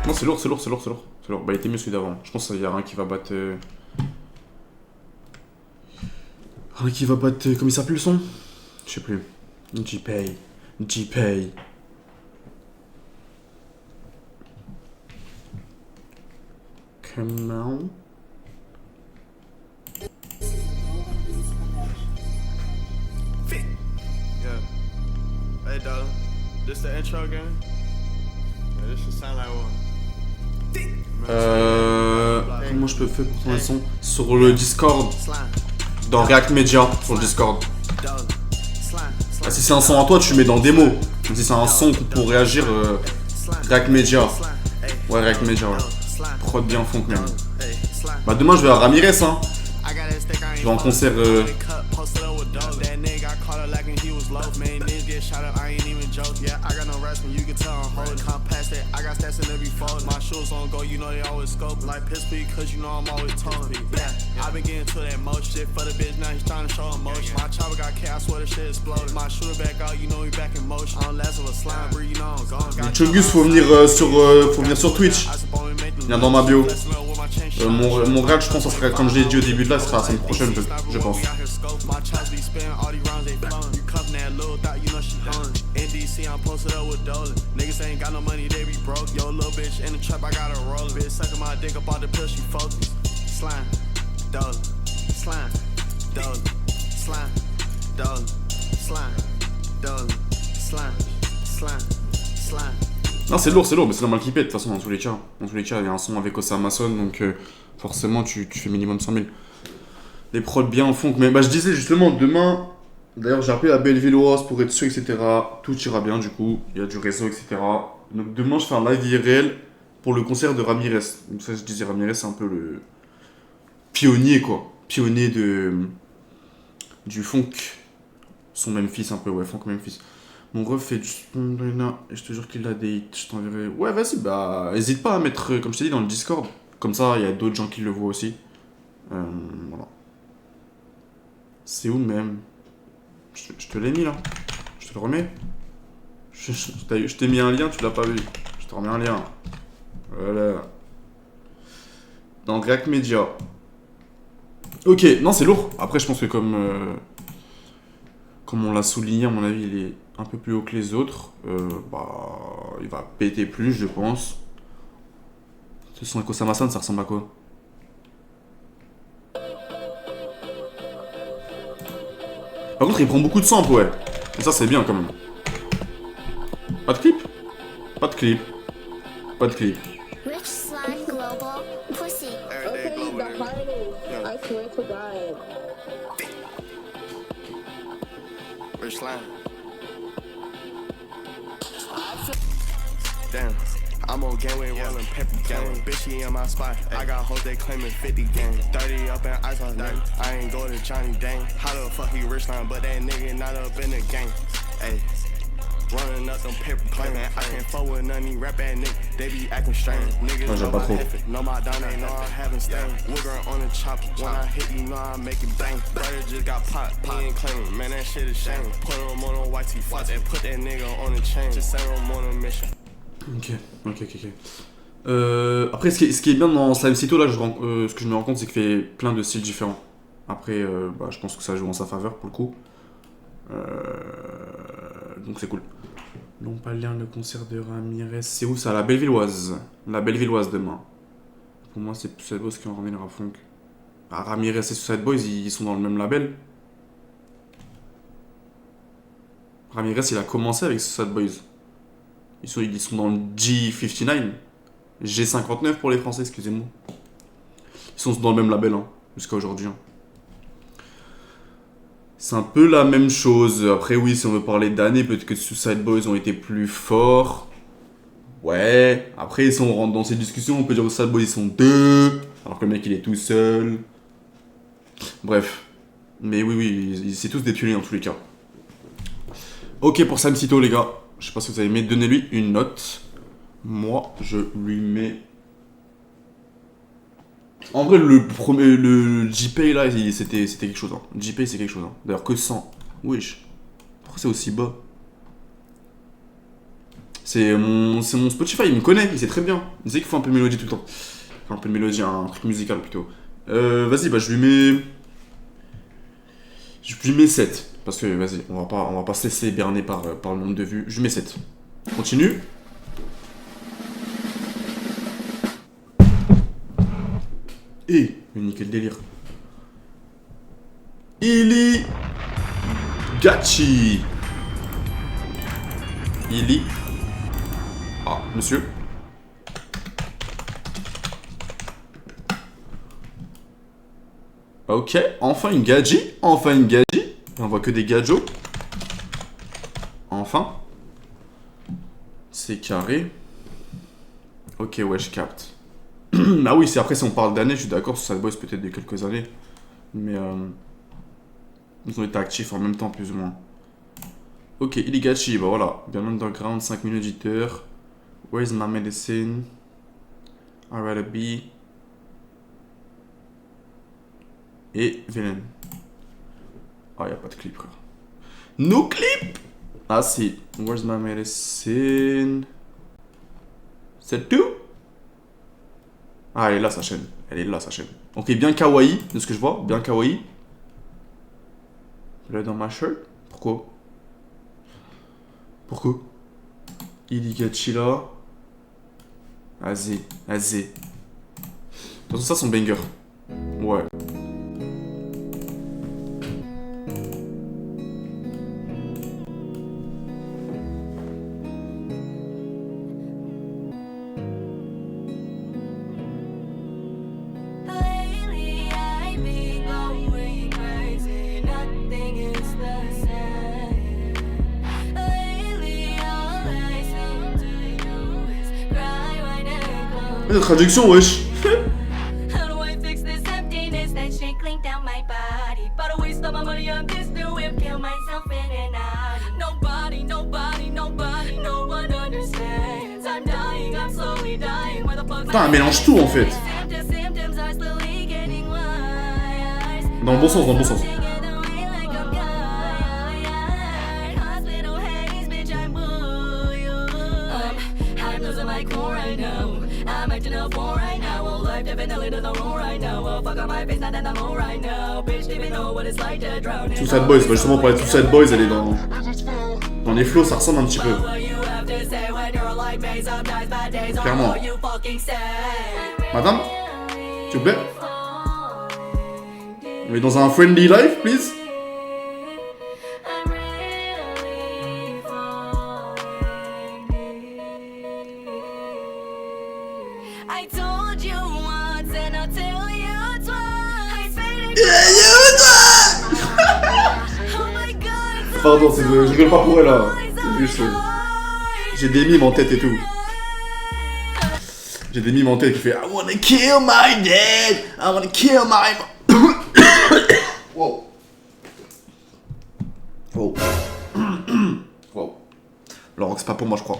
Non, c'est lourd, c'est lourd, c'est lourd, c'est lourd. C'est lourd. Bah, il était mieux celui d'avant. Je pense qu'il y a un qui va battre. Un qui va battre. Comment il s'appelle le son? Je sais plus. G-Pay. G-Pay. Come on. Yeah. Hey, dog. This the intro game? Yeah, this should sound like one. Comment je peux faire pour tourner le son? Sur le Discord. Dans React Media, sur le Discord. Ah, si c'est un son à toi, tu mets dans démo. Mais si c'est un son pour réagir, React Media. Ouais, React Media, ouais. Prod bien funk même. Bah demain je vais à Ramirez hein. Je vais en concert Chungus, faut venir sur Twitch. Il vient dans ma bio. Mon réac, je pense, ça serait, comme je l'ai dit au début de là, ça sera la semaine prochaine, je pense. Non, c'est lourd, mais c'est normal qu'il pète, de toute façon, dans tous les cas. Dans tous les cas, il y a un son avec Osama Son, donc forcément, tu fais minimum 100 000. Les prods bien en fond. Mais bah, je disais justement, demain, d'ailleurs, j'ai appelé la Bellevilloise pour être sûr, etc. Tout ira bien, du coup, il y a du réseau, etc. Donc demain, je fais un live IRL pour le concert de Ramirez. Donc ça, je disais, Ramirez, c'est un peu le pionnier, quoi. Pionnier du funk. Son Memphis, un peu, ouais, funk Memphis. Mon ref fait du et je te jure qu'il a des hits, je t'enverrai. Ouais, vas-y, bah, hésite pas à mettre, comme je t'ai dit, dans le Discord. Comme ça, il y a d'autres gens qui le voient aussi. Voilà. C'est où même? Je te l'ai mis là. Je te le remets. Je t'ai mis un lien, tu l'as pas vu. Je te remets un lien. Voilà. Dans React Media. Ok, non, c'est lourd. Après, je pense que comme on l'a souligné, à mon avis, il est un peu plus haut que les autres. Il va péter plus, je pense. Ce son Ekosama-san, ça ressemble à quoi? Par contre, il prend beaucoup de samples, ouais. Et ça, c'est bien quand même. Pas de clip? Pas de clip. Pas de clip. Rich Slime Global Pussy. Okay, the hardest. I swear to God. Rich Slime. Damn. I'm on game with rolling pepper gang. Bitchy in my spot. I got hoes they claiming 50 gang. 30 up in ice on night. I ain't go to Johnny Dang. How the fuck he rich line, but that nigga not up in the game. Ayy. Running up them paper claiming I can't fuck with none of these rap ass niggas. They be acting strange. Niggas know my head. Know my down, they know I haven't stained. Wigger on the chopper. When I hit, you know I make it bang. Brother just got popped. He ain't claiming. Man, that shit is shame. Put him on a white tee-floss and put that nigga on the chain. Just send him on a mission. Ok. Après, ce qui est bien dans Slime Cito, là, ce que je me rends compte, c'est qu'il fait plein de styles différents. Après, je pense que ça joue en sa faveur pour le coup. Donc c'est cool. Lompalien, le concert de Ramirez. C'est où ça? La Bellevilloise. La Bellevilloise demain. Pour moi, c'est Suicide Boys qui ont ramené le rap funk. Ramirez et Suicide Boys, ils sont dans le même label. Ramirez, il a commencé avec Suicide Boys. Ils sont dans le G59. G59 pour les Français, excusez-moi. Ils sont dans le même label, jusqu'à aujourd'hui. C'est un peu la même chose. Après, oui, si on veut parler d'années, peut-être que Suicide Boys ont été plus forts. Ouais. Après, si on rentre dans ces discussions, on peut dire que Suicide Boys, ils sont deux. Alors que le mec, il est tout seul. Bref. Mais oui, c'est tous des pionniers dans tous les cas. Ok, pour Slime Cito, les gars. Je sais pas si vous avez aimé. Donnez-lui une note. Moi, je lui mets... En vrai, le JPay là, c'était quelque chose. JPay, c'est quelque chose. D'ailleurs, que 100. Wesh. Pourquoi c'est aussi bas? C'est mon Spotify, il me connaît, il sait très bien. Il sait qu'il faut un peu de mélodie tout le temps. Enfin, un peu de mélodie, un truc musical plutôt. Vas-y, je lui mets 7. Parce que, vas-y, on va pas se laisser berner par le nombre de vues. Je lui mets 7. Continue. Mais nickel délire. Ili Gachi. Ah, monsieur. Ok, enfin une gadji. On voit que des gadjos. Enfin. C'est carré. Ok, ouais, je capte. Ah oui, c'est après, si on parle d'années, je suis d'accord, Suicide Boys peut-être de quelques années. Mais ils ont été actifs en même temps, plus ou moins. Ok, Iligachi, bah voilà. Bien underground, 5000 auditeurs. Where's my medicine? I'd rather be. Et Villain. Ah, y'a pas de clip, frère. No clip! Ah si. Where's my medicine? C'est tout? Ah, elle est là, sa chaîne. Ok, bien kawaii, de ce que je vois. Bien kawaii. Là, dans ma shirt. Pourquoi? Iligachi là. Vas-y. Dans ça, son banger. Ouais. La traduction, wesh. How do I fix this emptiness that's trickling down my body? But I waste all my money on this new whip, kill myself in and out. Nobody I'm dying, I'm slowly dying. Where the fuck's Putain, elle mélange tout en fait. the symptoms are slowly getting worse. Dans le bon sens, dans le bon sens. Hospital haze, bitch, I'm I'm losing my cool right now. I'm acting up for right now. Oh, life definitely doesn't roll right now. Oh, fuck on my face, not that I'm on right now. Bitch, even know what it's like to drown. Suicide Boys, bah justement pour les Suicide Boys, elle est dans les flows, ça ressemble un petit peu. Clairement. Madame, s'il vous plaît. On est dans un friendly life, please. I told you once and I'll tell you twice. Oh my god. Pardon, je rigole pas pour elle là. C'est juste, j'ai des mimes en tête et tout. J'ai des mimes en tête qui fait I wanna kill my dad, I wanna kill my wow. Wow. Wow. Alors c'est pas pour moi je crois.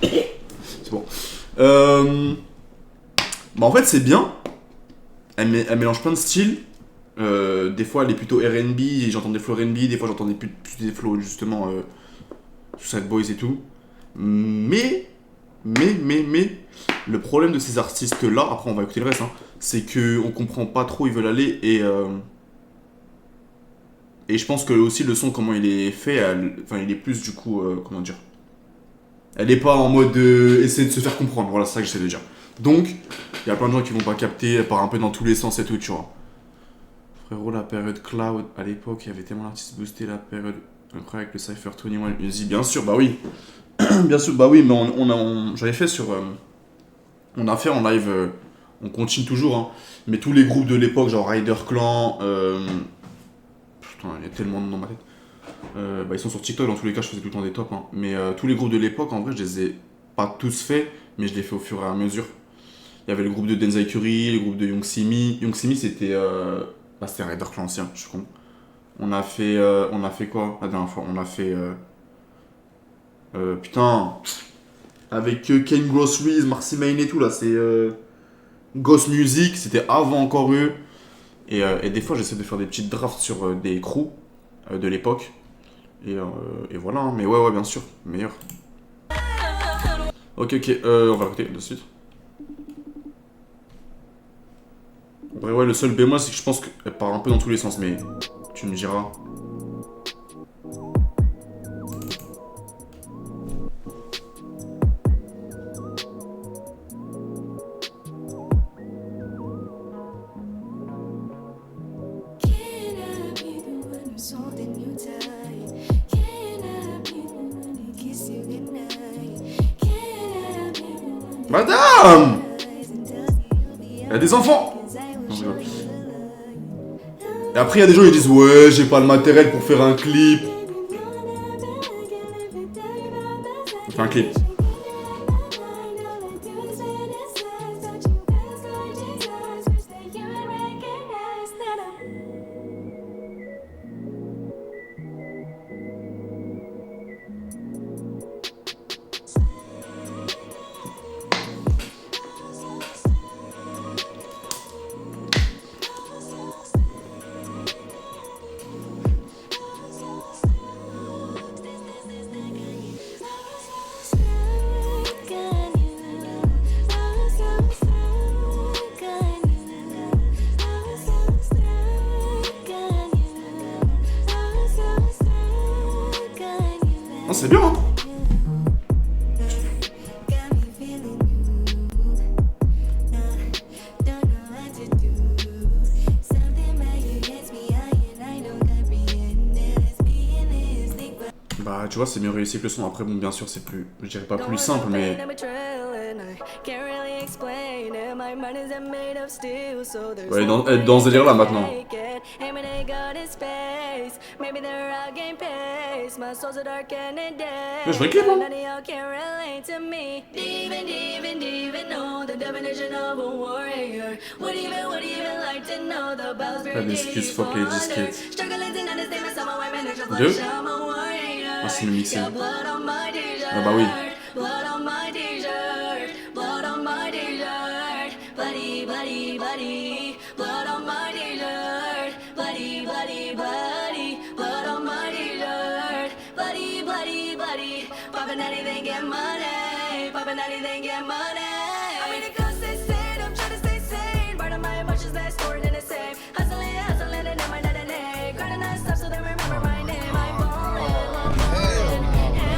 C'est bon. Bah en fait c'est bien. Elle mélange plein de styles. Des fois elle est plutôt R&B et j'entends des flows R&B, des fois j'entends plus des flows justement Suicide Boys et tout. Mais le problème de ces artistes là, après on va écouter le reste, hein, c'est que on comprend pas trop où ils veulent aller et je pense que aussi le son comment il est fait, enfin il est plus du coup comment dire. Elle est pas en mode essayer de se faire comprendre, voilà c'est ça que j'essaie de dire. Donc il y a plein de gens qui vont pas capter, elle part un peu dans tous les sens et tout, tu vois. Frérot, la période Cloud, à l'époque, il y avait tellement d'artistes boostés, la période après avec le Cypher 21 Music, bien sûr, bah oui. Bien sûr, bah oui, mais j'avais fait sur... on a fait en live, on continue toujours, hein, mais tous les groupes de l'époque, genre Rider Clan, putain, il y a tellement de noms dans ma tête. Bah ils sont sur TikTok, dans tous les cas, je faisais tout le temps des tops, hein. Mais tous les groupes de l'époque, en vrai, je les ai pas tous faits, mais je les fais au fur et à mesure. Il y avait le groupe de Denzai Curry, le groupe de Young Simi. Young Simi, c'était... bah c'était Rider Clan ancien, je suis con. On a fait quoi la dernière fois? On a fait... putain... Avec Ken Groceries, Marcy Main et tout, là, c'est... Ghost Music, c'était avant encore eux. Et des fois, j'essaie de faire des petites drafts sur des crews de l'époque. Et voilà, hein. Mais ouais, bien sûr, meilleur. Ok, on va écouter de suite. Ouais, le seul bémol, c'est que je pense qu'elle part un peu dans tous les sens, mais tu me diras. Madame! Il y a des enfants! Et après, il y a des gens qui disent ouais, j'ai pas le matériel pour faire un clip. On fait un clip. Non, c'est bien, hein. Bah, tu vois, c'est mieux réussi que le son. Après, bon, bien sûr, c'est plus, je dirais pas plus simple, mais... Ouais, être dans ce délire là maintenant. Mais je vais clip, hein. Pas d'excuses, fuck les disquettes. Deux. Ah, c'est le mixé. Ah bah oui. blood on my t-shirt, blood on my t-shirt, bloody, bloody, bloody, blood on my t-shirt, bloody, bloody, bloody, blood on my t-shirt, bloody, bloody, bloody, popping anything, get money, popping anything, get money. I mean, it goes insane, I'm trying to stay sane, part of my emotions that's stored in the same, hustling, hustling, and in my net and egg, grinding non-stop so they remember my name, I'm ballin',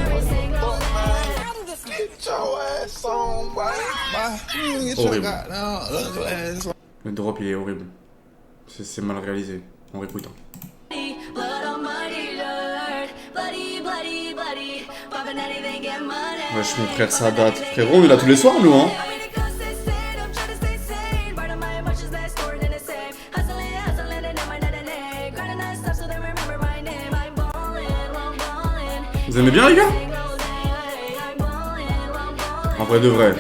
every single day. Get your ass on, boy. Get your Horrible. goddamn ugly ass on. Le drop il est horrible. C'est mal réalisé. On réécoute. Hein. Blood on my t-shirt, bloody, bloody, bloody, popping anything, get money. Wesh mon frère ça date. Frérot on est là tous les soirs nous hein. Vous aimez bien les gars? En vrai de vrai.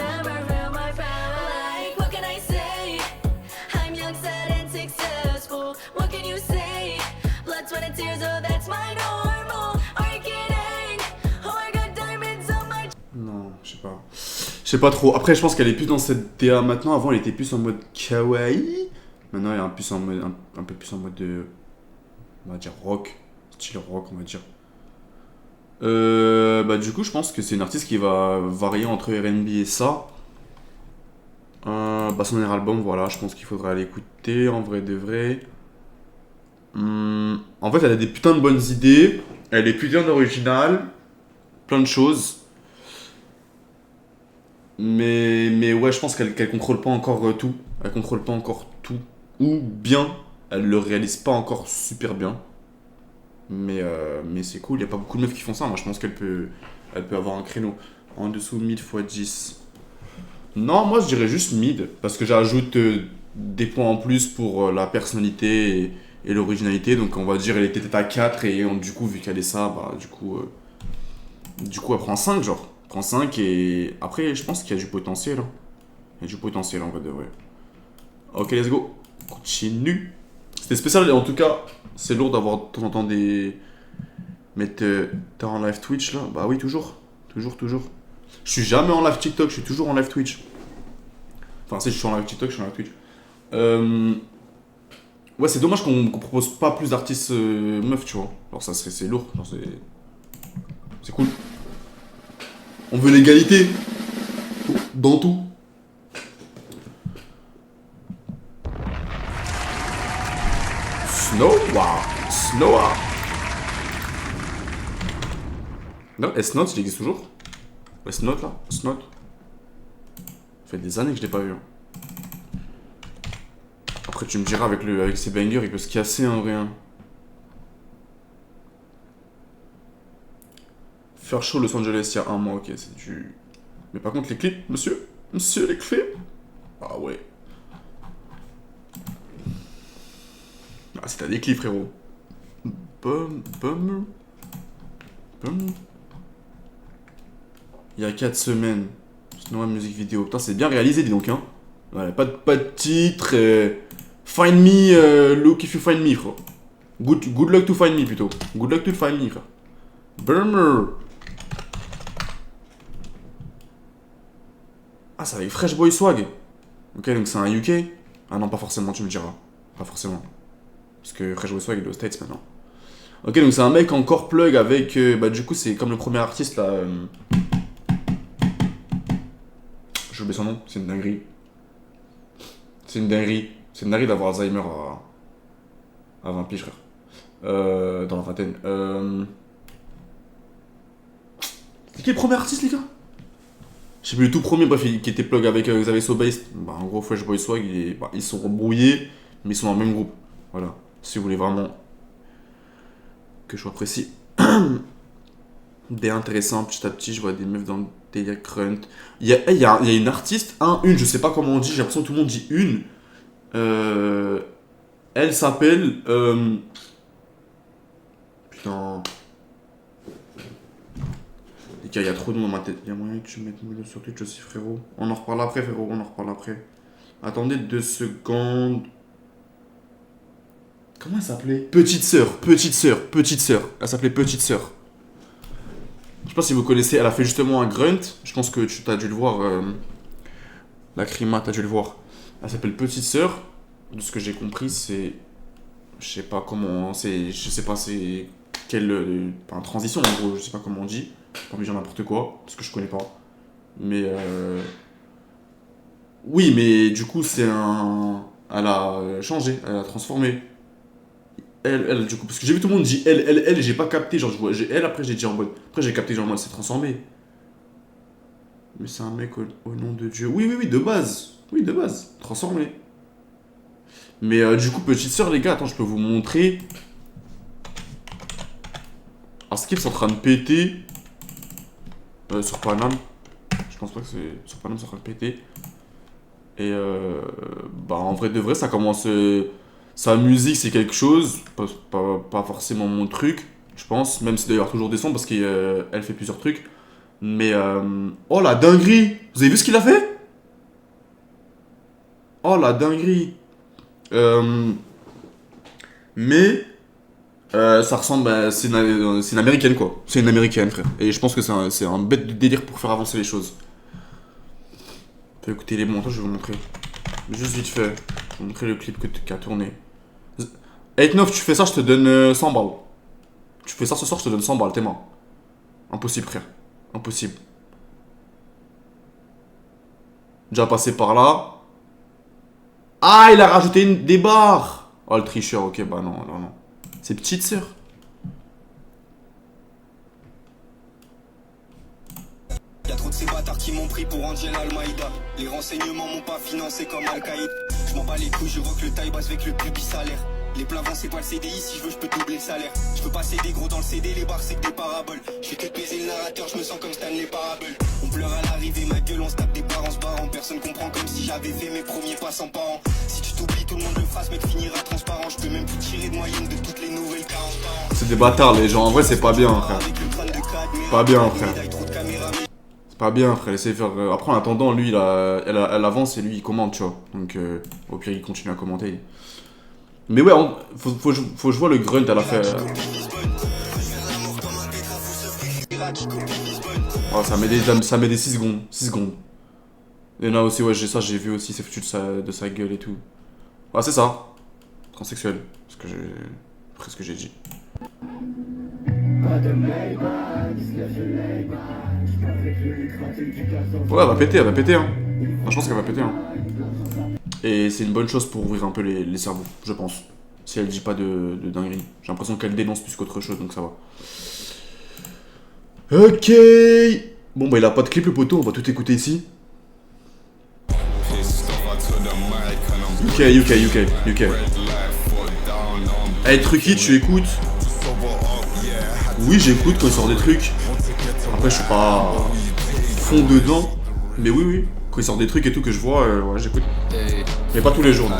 Non, je sais pas. Je sais pas trop. Après, je pense qu'elle est plus dans cette DA maintenant. Avant, elle était plus en mode kawaii. Maintenant, elle est un peu plus en mode de... On va dire rock. Style rock, on va dire. Bah du coup, je pense que c'est une artiste qui va varier entre R&B et ça. Bah son dernier album, voilà, je pense qu'il faudra l'écouter en vrai de vrai. En fait, elle a des putains de bonnes idées. Elle est putain d'originale. Plein de choses. Mais ouais, je pense qu'elle contrôle pas encore tout. Elle contrôle pas encore tout. Ou bien, elle le réalise pas encore super bien. Mais c'est cool, il n'y a pas beaucoup de meufs qui font ça. Moi, je pense qu'elle peut avoir un créneau. En dessous, mid x 10. Non, moi, je dirais juste mid. Parce que j'ajoute des points en plus pour la personnalité et l'originalité. Donc, on va dire elle était peut-être à 4. Et du coup, vu qu'elle est ça, bah, du coup, elle prend 5, genre. Elle prend 5 et après, je pense qu'il y a du potentiel. Hein. Il y a du potentiel, en vrai de vrai. Ok, let's go. Continue. C'était spécial, en tout cas, c'est lourd d'avoir de temps en temps des... Mettre... T'es en live Twitch, là? Bah oui, toujours. Toujours. Je suis jamais en live TikTok, je suis toujours en live Twitch. Enfin, si je suis en live TikTok, je suis en live Twitch. Ouais, c'est dommage qu'on propose pas plus d'artistes meufs, tu vois. Alors ça serait... C'est lourd, genre c'est cool. On veut l'égalité. Dans tout. Snowa. Non, S-Note, il existe toujours. S-Note là, S-Note. Ça fait des années que je l'ai pas vu. Après tu me diras avec ses bangers, il peut se casser en vrai. Faire show Los Angeles il y a un mois, ok, c'est du... Mais par contre les clips, monsieur les clips. Ah ouais. Ah, c'est t'as des clips, frérot. Il y a 4 semaines. Sinon, musique vidéo. Putain, c'est bien réalisé, dis donc, hein. Ouais, pas de titre. Find me, look if you find me, frère. Good luck to find me, plutôt. Good luck to find me, frère. Burmer. Ah, c'est avec Fresh Boy Swag. Ok, donc c'est un UK. Ah non, pas forcément, tu me diras. Pas forcément. Parce que Fresh Boy Swag il est aux States maintenant. Ok, donc c'est un mec encore plug avec... bah du coup, c'est comme le premier artiste, là... J'ai oublié son nom, c'est une dinguerie. C'est une dinguerie d'avoir Alzheimer à 20 piges, frère. Dans la vingtaine. C'est qui le premier artiste, les gars? Je sais plus, le tout premier, bref, qui était plug avec Xavier Sobase. Bah, en gros, Fresh Boy Swag, ils sont rebrouillés, mais ils sont dans le même groupe. Voilà. Si vous voulez vraiment que je sois précis. Des intéressants, petit à petit, je vois des meufs dans le délire crunch. Il y a une artiste, une, je sais pas comment on dit, j'ai l'impression que tout le monde dit une. Elle s'appelle... Putain... Les gars, il y a trop de noms dans ma tête. Il y a moyen que tu mettes Moulin sur Twitch aussi, frérot. On en reparle après, frérot, on en reparle après. Attendez 2 secondes... Comment elle s'appelait? Petite sœur. Elle s'appelait Petite sœur. sais pas si vous connaissez, elle a fait justement un grunt. Je pense que tu as dû le voir. La Crima, t'as dû le voir. Elle s'appelle Petite Sœur. De ce que j'ai compris, c'est. Je sais pas comment. Je sais pas c'est. Quelle. Transition en gros, je sais pas comment on dit. Pas envie de dire n'importe quoi, parce que je connais pas. Mais. Oui, mais du coup, c'est un. Elle a changé, elle a transformé. Elle, du coup, parce que j'ai vu tout le monde dire elle, et j'ai pas capté, genre, j'ai elle, après j'ai dit en mode. Après j'ai capté, genre, moi, elle s'est transformée. Mais c'est un mec au nom de Dieu. Oui, de base. Oui, de base. Transformé. Mais du coup, petite sœur, les gars, attends, je peux vous montrer. Alors, Skip, c'est en train de péter. Sur Paname. Je pense pas que c'est. Sur Paname, c'est en train de péter. Et bah, en vrai de vrai, ça commence. Sa musique, c'est quelque chose. Pas forcément mon truc, je pense. Même si d'ailleurs, toujours des sons parce qu'elle fait plusieurs trucs. Mais. Oh la dinguerie! Vous avez vu ce qu'il a fait? Oh la dinguerie! Mais. Ça ressemble. C'est une américaine quoi. C'est une américaine, frère. Et je pense que c'est un bête de délire pour faire avancer les choses. Écoutez les montages, je vais vous montrer. Juste vite fait. Je vais vous montrer le clip qui a tourné. 8-9, tu fais ça, je te donne 100 balles. Tu fais ça ce soir, je te donne 100 balles, t'es mort. Impossible, frère. Impossible. Déjà passé par là. Ah, il a rajouté des barres. Oh, le tricheur, ok, bah non. C'est petite sœur. Y'a trop de ces bâtards qui m'ont pris pour Angel Al-Maïda. Les renseignements m'ont pas financé comme Al-Qaïda. Je m'en bats les couilles, je vois que le taille basse avec le plus pis salaire. Les plans c'est pas le CDI, si je veux je peux doubler le salaire. Je peux passer des gros dans le CD, les barres c'est que des paraboles. Je fais que baiser le narrateur, je me sens comme Stanley Parable. On pleure à l'arrivée, ma gueule, on se tape des barres en se barrant. Personne comprend comme si j'avais fait mes premiers pas sans parents. Si tu t'oublies, tout le monde le fasse, mec finira transparent. Je peux même plus tirer de moyenne de toutes les nouvelles 40 ans. C'est des bâtards les gens, en vrai c'est pas bien frère. Pas bien frère. C'est pas bien frère, laissez faire. Après en attendant, lui elle avance et lui il commente, tu vois. Donc au pire il continue à commenter. Mais ouais, faut que je vois le grunt à la fin. Oh, ça met des 6 secondes. 6 secondes. Et là aussi, ouais, j'ai vu aussi, c'est foutu de sa gueule et tout. Ah, c'est ça. Transsexuel. Après ce que j'ai dit. Ouais, elle va péter hein. Moi, je pense qu'elle va péter hein. Et c'est une bonne chose pour ouvrir un peu les cerveaux, je pense. Si elle dit pas de dinguerie. J'ai l'impression qu'elle dénonce plus qu'autre chose, donc ça va. Ok. Bon bah il a pas de clip le poteau, on va tout écouter ici. UK. Hey Trucky, tu écoutes? Oui j'écoute quand il sort des trucs. Après je suis pas fond dedans. Mais oui. Quand il sort des trucs et tout que je vois, ouais, j'écoute. Mais pas tous les jours. Non.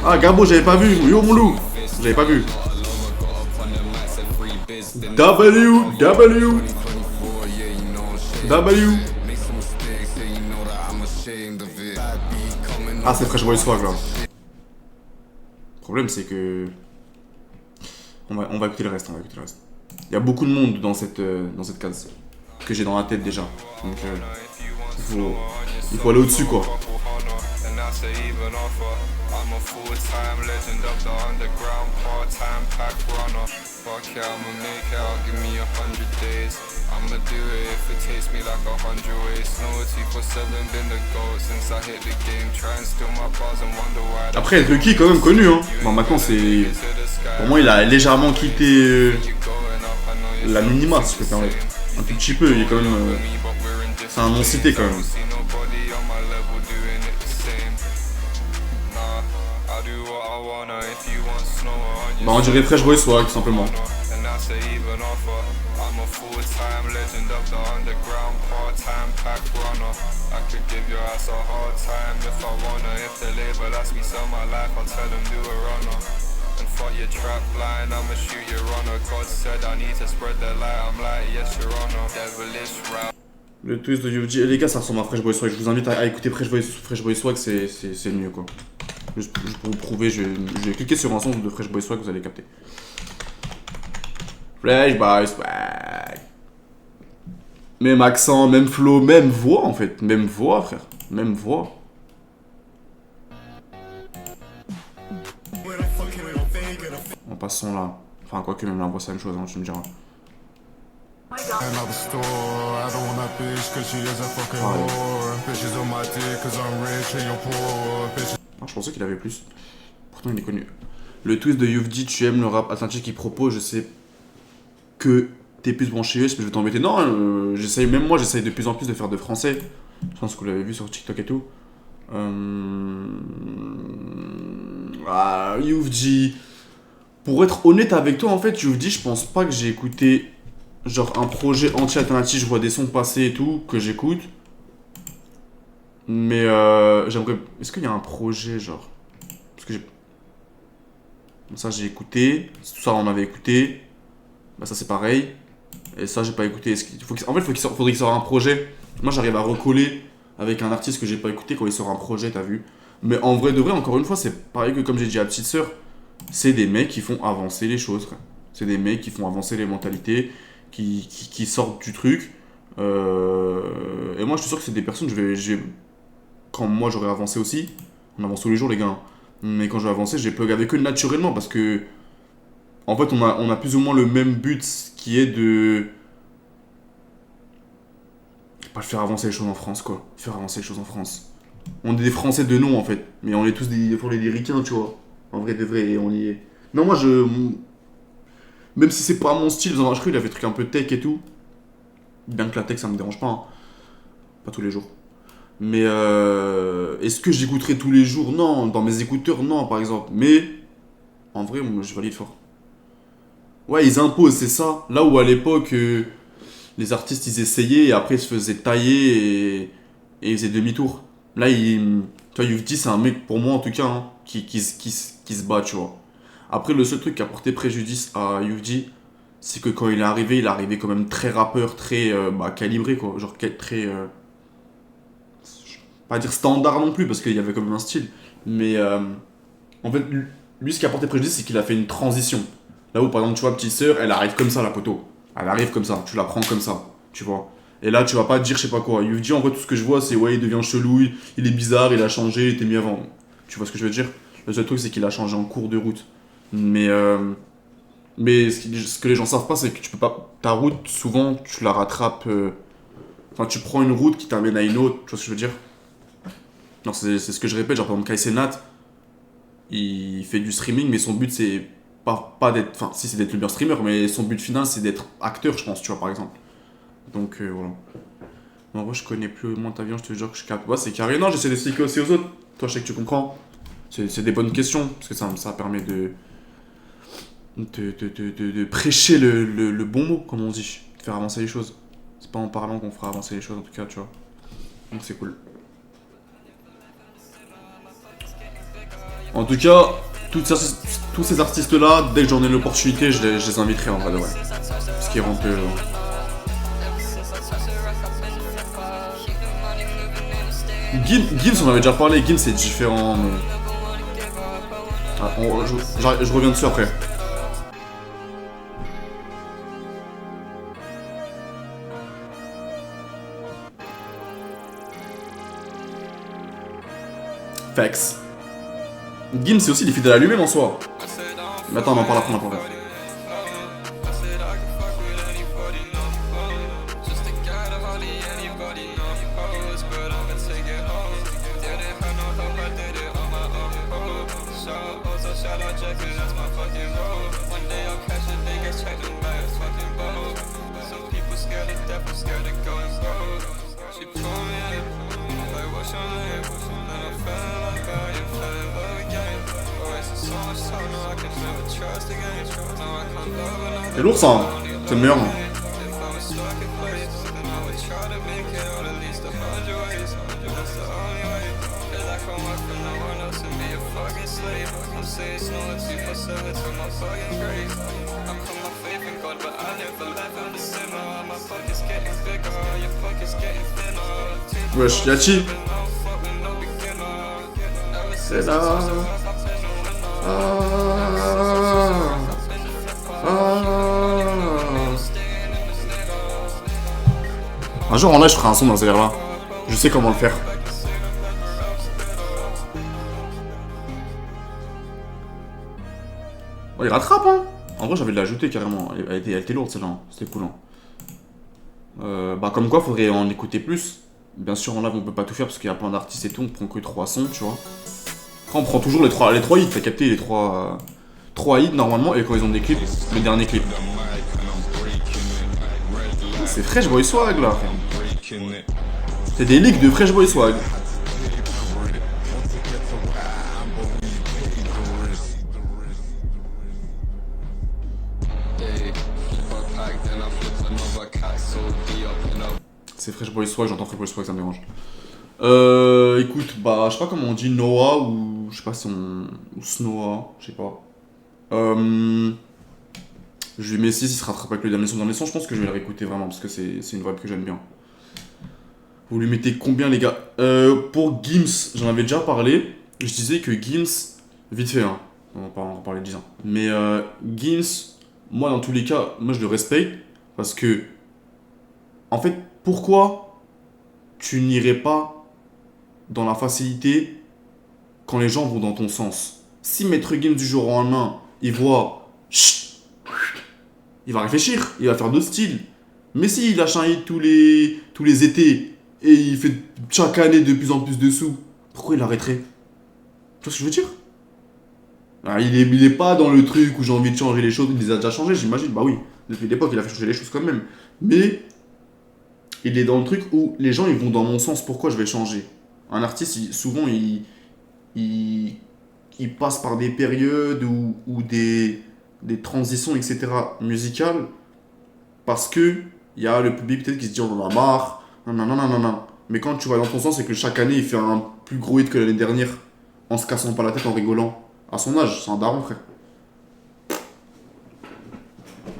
Ah Gabo, j'avais pas vu. Yo mon loup. J'avais pas vu. W. Ah c'est Fresh Boy Swag là. Le problème c'est que on va écouter le reste, Il y a beaucoup de monde dans cette case que j'ai dans la tête déjà. Donc il faut aller au-dessus quoi. Après Trucky est quand même connu hein. Bon maintenant c'est. Pour moi il a légèrement quitté la minima si je peux me permettre. Un tout petit peu, il est quand même. C'est un nom cité quand même. Bah on dirait Fresh Boy Swag tout simplement. and fuck your trap line. I'ma shoot your honor. God said I need to spread the light. I'm like, yes, your honor. Devilish route. Le twist de UFG. Et les gars, ça ressemble à Fresh Boy Swag. Je vous invite à écouter Fresh Boy Swag, c'est le mieux quoi. Juste pour vous prouver, je vais cliquer sur un son de Fresh Boy Swag, vous allez capter. Fresh Boy Swag. Même accent, même flow, même voix en fait. Même voix, frère. Même voix. En passant là. Enfin, quoique même la voix, c'est la même chose, hein, tu me diras. Another store, I don't want that bitch cause she is a fucking whore. Bitches on my dick cause I'm rich and you're poor. Bitches. Ah, je pensais qu'il avait plus. Pourtant, il est connu. Le twist de UFG, tu aimes le rap atlantique qu'il propose, je sais que t'es plus branché US, mais je vais t'embêter. Non, j'essaye, même moi, j'essaye de plus en plus de faire de français. Je pense que vous l'avez vu sur TikTok et tout. UFG. Pour être honnête avec toi, en fait, UFG, je pense pas que j'ai écouté genre un projet anti-alternatif. Je vois des sons passer et tout, que j'écoute. Mais j'aimerais... Est-ce qu'il y a un projet, genre... Parce que j'ai... Ça, j'ai écouté. Tout ça, on avait écouté. Bah, ça, c'est pareil. Et ça, j'ai pas écouté. En fait, faudrait qu'il sorte un projet. Moi, j'arrive à recoller avec un artiste que j'ai pas écouté quand il sort un projet, t'as vu. Mais en vrai de vrai, encore une fois, c'est pareil que comme j'ai dit à Petite Sœur. C'est des mecs qui font avancer les choses, frère. C'est des mecs qui font avancer les mentalités, qui sortent du truc. Et moi, je suis sûr que c'est des personnes, quand moi j'aurais avancé aussi, on avance tous les jours les gars, mais quand je vais avancer, j'ai plug avec eux naturellement parce que en fait on a plus ou moins le même but qui est de pas faire avancer les choses en France quoi, faire avancer les choses en France. On est des Français de nom en fait, mais on est tous des ricains tu vois, en vrai de vrai on y est. Non moi même si c'est pas mon style, vous en avez cru, il avait des trucs un peu tech et tout, bien que la tech ça me dérange pas, hein. Pas tous les jours. Mais est-ce que j'écouterai tous les jours? Non. Dans mes écouteurs, non, par exemple. Mais en vrai, moi, je valide fort. Ouais, ils imposent, c'est ça. Là où à l'époque, les artistes, ils essayaient et après, ils se faisaient tailler et ils faisaient demi-tour. Là, tu vois, UFG, c'est un mec, pour moi en tout cas, hein, qui se bat, tu vois. Après, le seul truc qui a porté préjudice à UFG, c'est que quand il est arrivé quand même très rappeur, très calibré, quoi. Genre, très... pas dire standard non plus parce qu'il y avait quand même un style, mais en fait lui ce qui a porté préjudice c'est qu'il a fait une transition. Là où par exemple tu vois Petite Sœur, elle arrive comme ça la poteau, elle arrive comme ça, tu la prends comme ça, tu vois. Et là tu vas pas dire je sais pas quoi. UFG en vrai tout ce que je vois c'est ouais il devient chelou, il est bizarre, il a changé, il était mis avant. Tu vois ce que je veux dire? Le seul truc c'est qu'il a changé en cours de route. Mais ce que les gens savent pas c'est que tu peux pas, ta route souvent tu la rattrapes, enfin tu prends une route qui t'amène à une autre, tu vois ce que je veux dire? Non, c'est ce que je répète, genre par exemple Kai Cenat, il fait du streaming, mais son but c'est pas d'être, enfin si c'est d'être le meilleur streamer, mais son but final c'est d'être acteur, je pense, tu vois par exemple. Donc voilà. En vrai, je connais plus moins ta vie, je te jure que je capte. Ouais, c'est carré. Non, j'essaie d'expliquer aussi aux autres. Toi, je sais que tu comprends. C'est des bonnes questions, parce que ça permet de prêcher le bon mot, comme on dit, de faire avancer les choses. C'est pas en parlant qu'on fera avancer les choses, en tout cas, tu vois. Donc c'est cool. En tout cas, tous ces artistes-là, dès que j'en ai l'opportunité, je les inviterai en vrai de vrai. Parce qu'ils rendent peu... Gims, on avait déjà parlé, Gims c'est différent, mais... Ah, je reviens dessus après. Facts. Gims c'est aussi des fidèles à lui-même en soi. Mais attends, on en parle après, C'est lourd ça, hein. C'est le meilleur. Hein. Wesh, Yachi. C'est là. Un jour en live je ferai un son dans ce délire là. Je sais comment le faire. Oh, il rattrape hein. En vrai j'avais de l'ajouter carrément. Elle était lourde celle-là. C'était cool hein. Bah comme quoi faudrait en écouter plus. Bien sûr en live on peut pas tout faire parce qu'il y a plein d'artistes et tout. On prend que 3 sons tu vois. Après on prend toujours les 3 hits. T'as capté les 3 hits normalement. Et quand ils ont des clips, les derniers clips. C'est Fresh Boy Swag là. C'est des leaks de Fresh Boy Swag. C'est Fresh Boy Swag, j'entends Fresh Boy Swag, ça me dérange. Écoute, bah je sais pas comment on dit Noah ou je sais pas si on... ou Snowa, je sais pas. Je lui mets 6, il se rattrape avec le dernier son. Dans les sons, je pense que je vais le réécouter vraiment parce que c'est une vibe que j'aime bien. Vous lui mettez combien les gars? Pour Gims, j'en avais déjà parlé. Je disais que Gims, vite fait hein, on va en parler 10 ans. Mais Gims, moi dans tous les cas, moi je le respecte parce que en fait, pourquoi tu n'irais pas dans la facilité quand les gens vont dans ton sens? Si Maître Gims du jour au lendemain, il voit chut, il va réfléchir, il va faire d'autres styles. Mais s'il lâche un hit tous les étés et il fait chaque année de plus en plus de sous, pourquoi il arrêterait? Tu vois ce que je veux dire? Alors, il est pas dans le truc où j'ai envie de changer les choses, il les a déjà changés, j'imagine. Bah oui, depuis l'époque, il a fait changer les choses quand même. Mais il est dans le truc où les gens ils vont dans mon sens, pourquoi je vais changer? Un artiste, souvent, il passe par des périodes ou des transitions, etc. musicales parce que il y a le public peut-être qui se dit on en a marre, nanana. Mais quand tu vas dans ton sens, c'est que chaque année il fait un plus gros hit que l'année dernière en se cassant pas la tête, en rigolant. À son âge, c'est un daron, frère.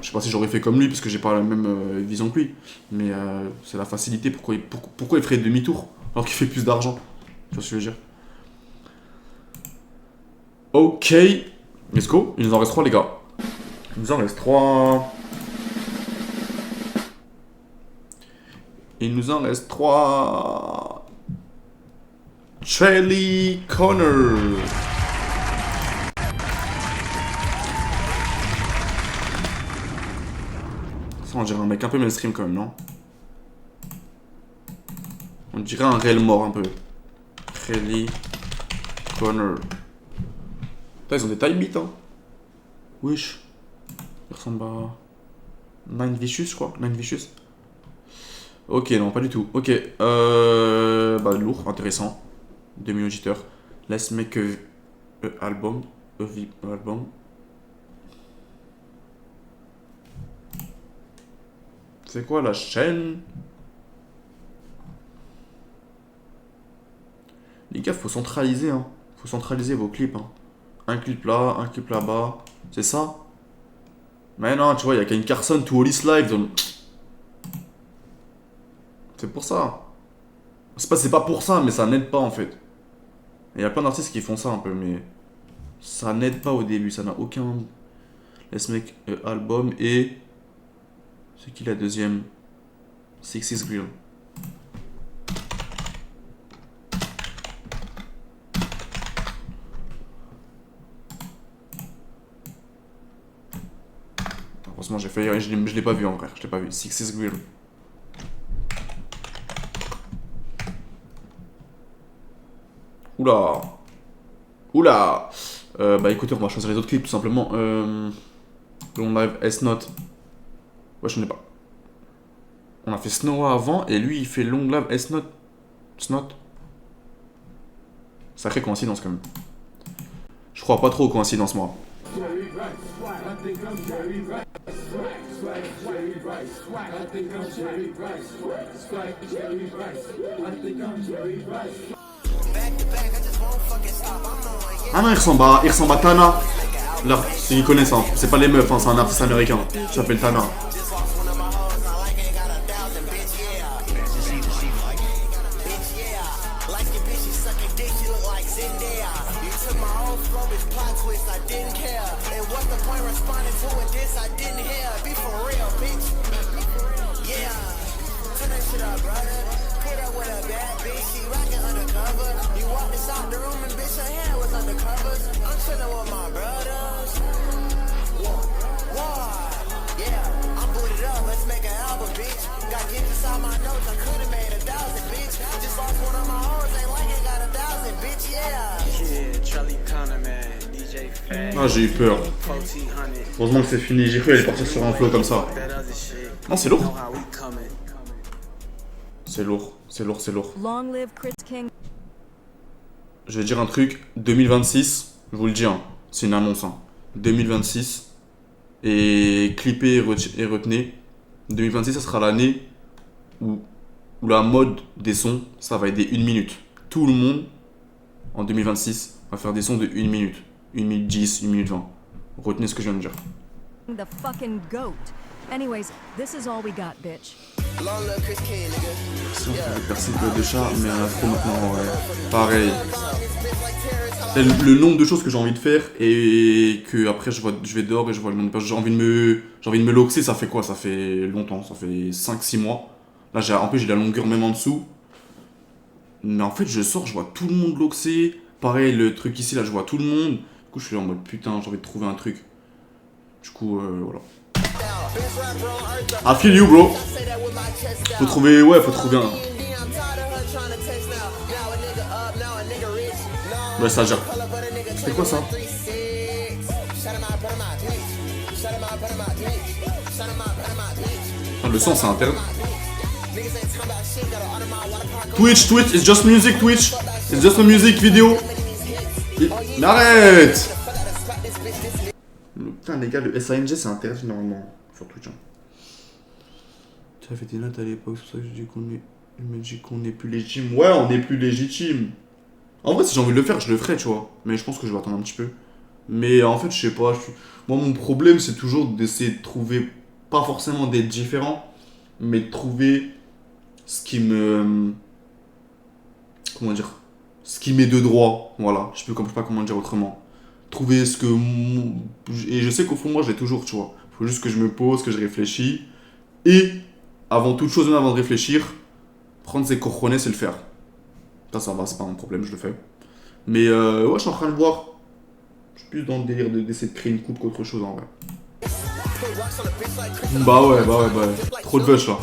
Je sais pas si j'aurais fait comme lui parce que j'ai pas la même vision que lui, mais c'est la facilité. Pourquoi il ferait demi-tour alors qu'il fait plus d'argent? Tu vois ce que je veux dire? Ok, let's go. Il nous en reste 3 les gars. Il nous en reste 3. Il nous en reste 3. Charlie Connor. Ça on dirait un mec un peu mainstream quand même, non? On dirait un réel mort un peu. Charlie Connor. Putain, ils ont des taille beats hein. Wesh. Il ressemble à Nine Vicious je crois. Nine Vicious. Ok, non, pas du tout. Ok. Bah, lourd, intéressant. 2 millions d'auditeurs. Let's make a album. Album. C'est quoi la chaîne? Les gars, faut centraliser, hein. Faut centraliser vos clips, hein. Un clip là, un clip là-bas. C'est ça? Mais non, tu vois, il y a qu'une Carson to Hollis Live. Donc... c'est pour ça. C'est pas pour ça, mais ça n'aide pas en fait. Il y a plein d'artistes qui font ça un peu, mais ça n'aide pas au début. Ça n'a aucun. Let's make album et. C'est qui la deuxième? Six's Grill. Heureusement, j'ai failli. Je l'ai pas vu en vrai. Je l'ai pas vu. Six's Grill. Oula. Oula. Bah écoutez, on va choisir les autres clips tout simplement. Long Live S-Note. Ouais, je n'ai pas. On a fait Snowa avant et lui il fait Long Live S-Note. S-Note. Sacrée coïncidence quand même. Je crois pas trop aux coïncidences moi. Ah non, il ressemble à Tana. Là, ceux qui connaissent, hein. C'est pas les meufs, hein. C'est un artiste américain. Il s'appelle Tana. Ah, j'ai eu peur. Heureusement que c'est fini. J'ai cru qu'elle est partie sur un flow comme ça. Non, c'est lourd. C'est lourd, c'est lourd, c'est lourd. Je vais dire un truc. 2026, je vous le dis, hein, c'est une annonce. Hein. 2026. Et clippez et retenez. 2026, ça sera l'année où la mode des sons, ça va être des 1 minute. Tout le monde, en 2026, va faire des sons de 1 minute. 1 minute 10, 1 minute 20. Retenez ce que je viens de dire. The fucking goat. Anyways, this is all we got, bitch. Si on fait percer le de chat, mais un afro maintenant, ouais. Pareil. Le nombre de choses que j'ai envie de faire et que après je vais dehors et je vois le nombre de personnes. J'ai envie de me loxer, ça fait quoi? Ça fait longtemps, ça fait 5-6 mois. Là, en plus, j'ai la longueur même en dessous. Mais en fait, je sors, je vois tout le monde loxer. Pareil, le truc ici, là, je vois tout le monde. Du coup, je suis là en mode putain, j'ai envie de trouver un truc. Du coup, voilà. I feel you, bro. Faut trouver un. Ouais, ça gère. C'était quoi ça? Ah, le son, c'est interne. Twitch, it's just music, Twitch. It's just a music video. Mais arrête! Putain, les gars, le SANG, c'est interdit normalement sur Twitch. Hein. Tu avais des notes à l'époque, c'est pour ça que je dis qu'on est plus légitime. Ouais, on est plus légitime. En vrai, si j'ai envie de le faire, je le ferai, tu vois. Mais je pense que je vais attendre un petit peu. Mais en fait, je sais pas. Moi, mon problème, c'est toujours d'essayer de trouver, pas forcément d'être différent, mais de trouver ce qui me. Comment dire? Ce qui m'est de droit. Voilà. Je sais pas comment dire autrement. Trouver ce que. Et je sais qu'au fond, moi, je l'ai toujours, tu vois. Faut juste que je me pose, que je réfléchis. Et, avant toute chose, même avant de réfléchir, prendre ses cojones et le faire. Ça va, c'est pas un problème, je le fais. Mais ouais, je suis en train de voir. Je suis plus dans le délire d'essayer de créer une coupe qu'autre chose en vrai. Bah ouais. Trop de buzz là.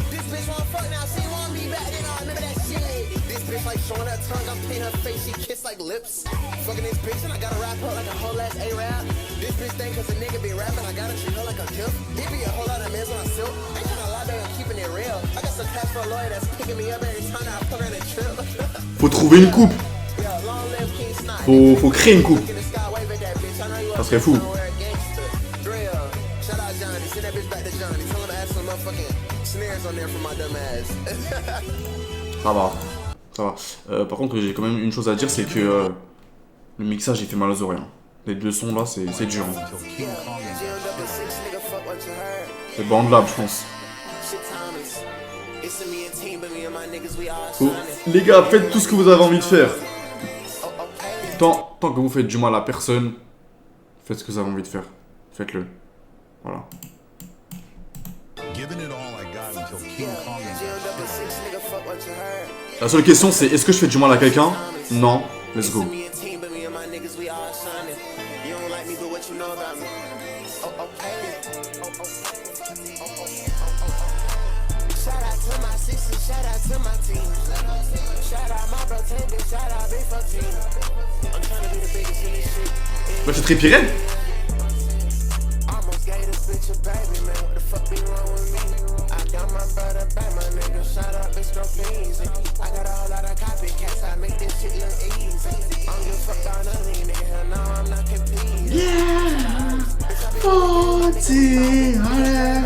Faut trouver une coupe. Faut créer une coupe. Ça serait fou. Ça va. Par contre, j'ai quand même une chose à dire, c'est que le mixage il fait mal aux oreilles. Hein. Les deux sons là, c'est dur. Hein. C'est bandable, je pense. Oh, les gars, faites tout ce que vous avez envie de faire. Tant que vous faites du mal à personne, faites ce que vous avez envie de faire. Faites-le. Voilà. La seule question c'est, est-ce que je fais du mal à quelqu'un? Non. Let's go. Bah c'est très Pyrène. Yeah, 40, yeah.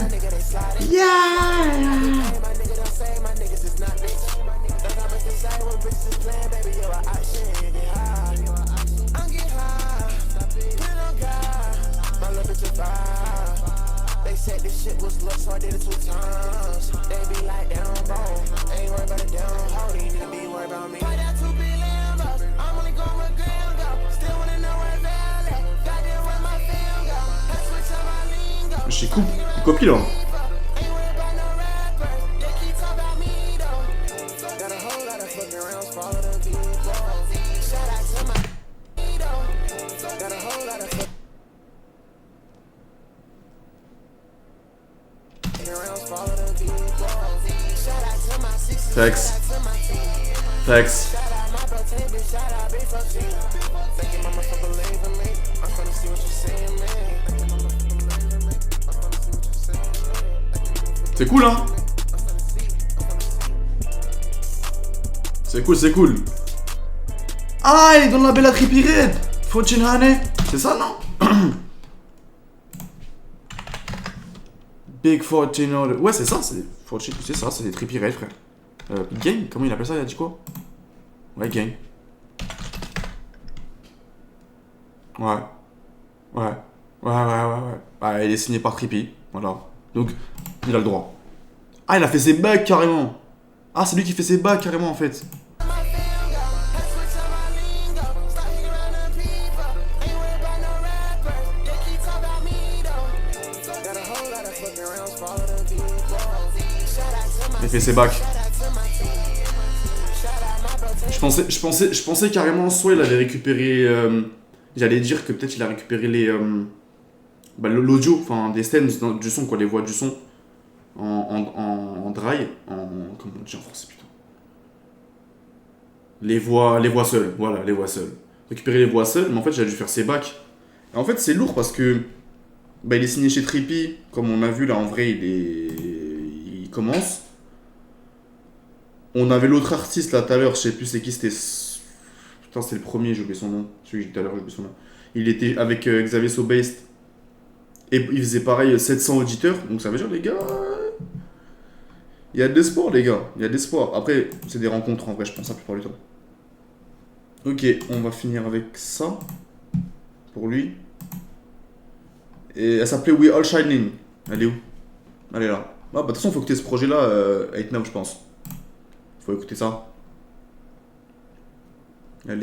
They said this shit was luck, so I did it 2 times. They be like, down, bro. Ain't worried about it, down, hold it. Nigga be worried about me. I got 2 billion bucks. I'm only going where Graham go. Still wanna know where Val at. Goddamn where my fam go. Let's switch up my lingo. J'ai copie là. Facts. Facts. C'est cool, hein? C'est cool, c'est cool. Ah, il donne la belle à Trippie Red. Fortune Honey. C'est ça, non? Big Fortune. Ouais, c'est ça, c'est Fortune. C'est ça, c'est des Trippie Red, frère. Gang, comment il appelle ça? Il a dit quoi? Ouais, gang. Ouais. Ouais. Ouais, il est signé par Trippie. Voilà. Donc, il a le droit. Ah, il a fait ses bacs carrément. Ah, c'est lui qui fait ses bacs carrément en fait. Il fait ses bacs. Je pensais carrément soit il avait récupéré. J'allais dire que peut-être il a récupéré les l'audio, enfin des stands du son, quoi, les voix du son en dry, comment on dit en français, putain. Les voix seules, voilà, les voix seules. Récupérer les voix seules, mais en fait j'ai dû faire ses bacs. Et en fait c'est lourd parce que il est signé chez Trippie, comme on a vu là en vrai il commence. On avait l'autre artiste là tout à l'heure, je sais plus c'est qui, c'était. Putain, c'était le premier, j'ai oublié son nom. Celui que j'ai dit tout à l'heure, j'ai oublié son nom. Il était avec Xavier Sobased. Et il faisait pareil 700 auditeurs. Donc ça veut dire, les gars. Il y a de l'espoir, les gars. Il y a de l'espoir. Après, c'est des rencontres en vrai, je pense, la plupart du temps. Ok, on va finir avec ça. Pour lui. Et elle s'appelait We All Shining. Elle est où? Elle est là. Ah, bah, de toute façon, faut écouter ce projet-là, 8-9, je pense. Faut écouter ça.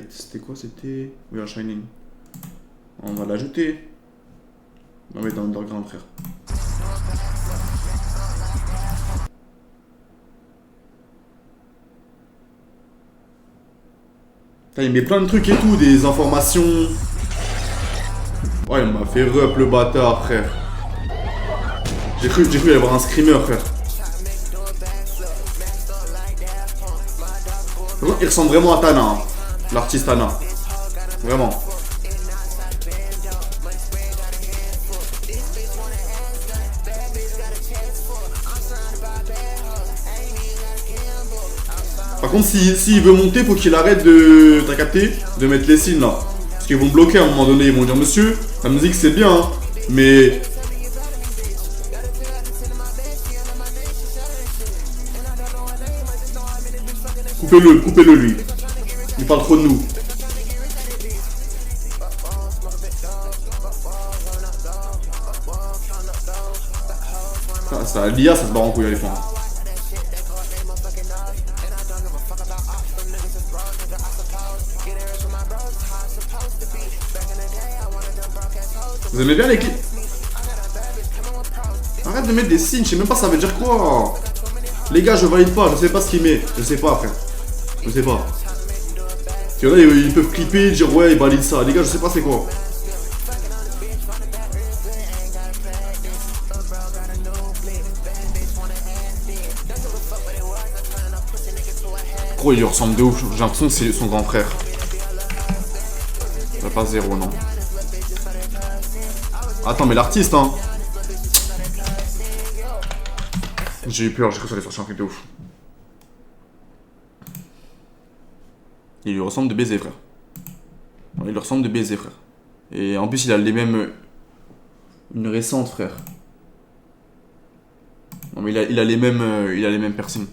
C'était quoi? C'était We Are Shining. On va l'ajouter. On va mettre dans l'underground, frère. Putain, il met plein de trucs et tout, des informations. Ouais, il m'a fait rep le bâtard, frère. J'ai cru y avoir un screamer, frère. Il ressemble vraiment à Tana, hein. L'artiste Tana. Vraiment. Par contre, s'il veut monter, faut qu'il arrête de... T'as capté? De mettre les signes là. Parce qu'ils vont bloquer à un moment donné. Ils vont dire, monsieur, la musique c'est bien, hein, mais... Coupez-le lui. Il parle trop de nous. Ça, l'IA, ça se barre en couille à l'éléphant. Vous aimez bien les clips? Arrête de mettre des signes, je sais même pas ça veut dire quoi. Les gars, je valide pas, je sais pas ce qu'il met. Je sais pas, frère. Je sais pas. Il y en a, ils peuvent clipper, dire ouais, ils valident ça. Les gars, je sais pas c'est quoi. Gros, il lui ressemble de ouf. J'ai l'impression que c'est son grand frère. Ça pas 0, non. Attends, mais l'artiste, hein. J'ai eu peur, j'ai cru que ça allait sortir un truc de ouf. Il lui ressemble de baiser, frère. Ouais, il lui ressemble de baiser, frère. Et en plus, il a les mêmes... Une récente, frère. Non, mais il a les mêmes piercings.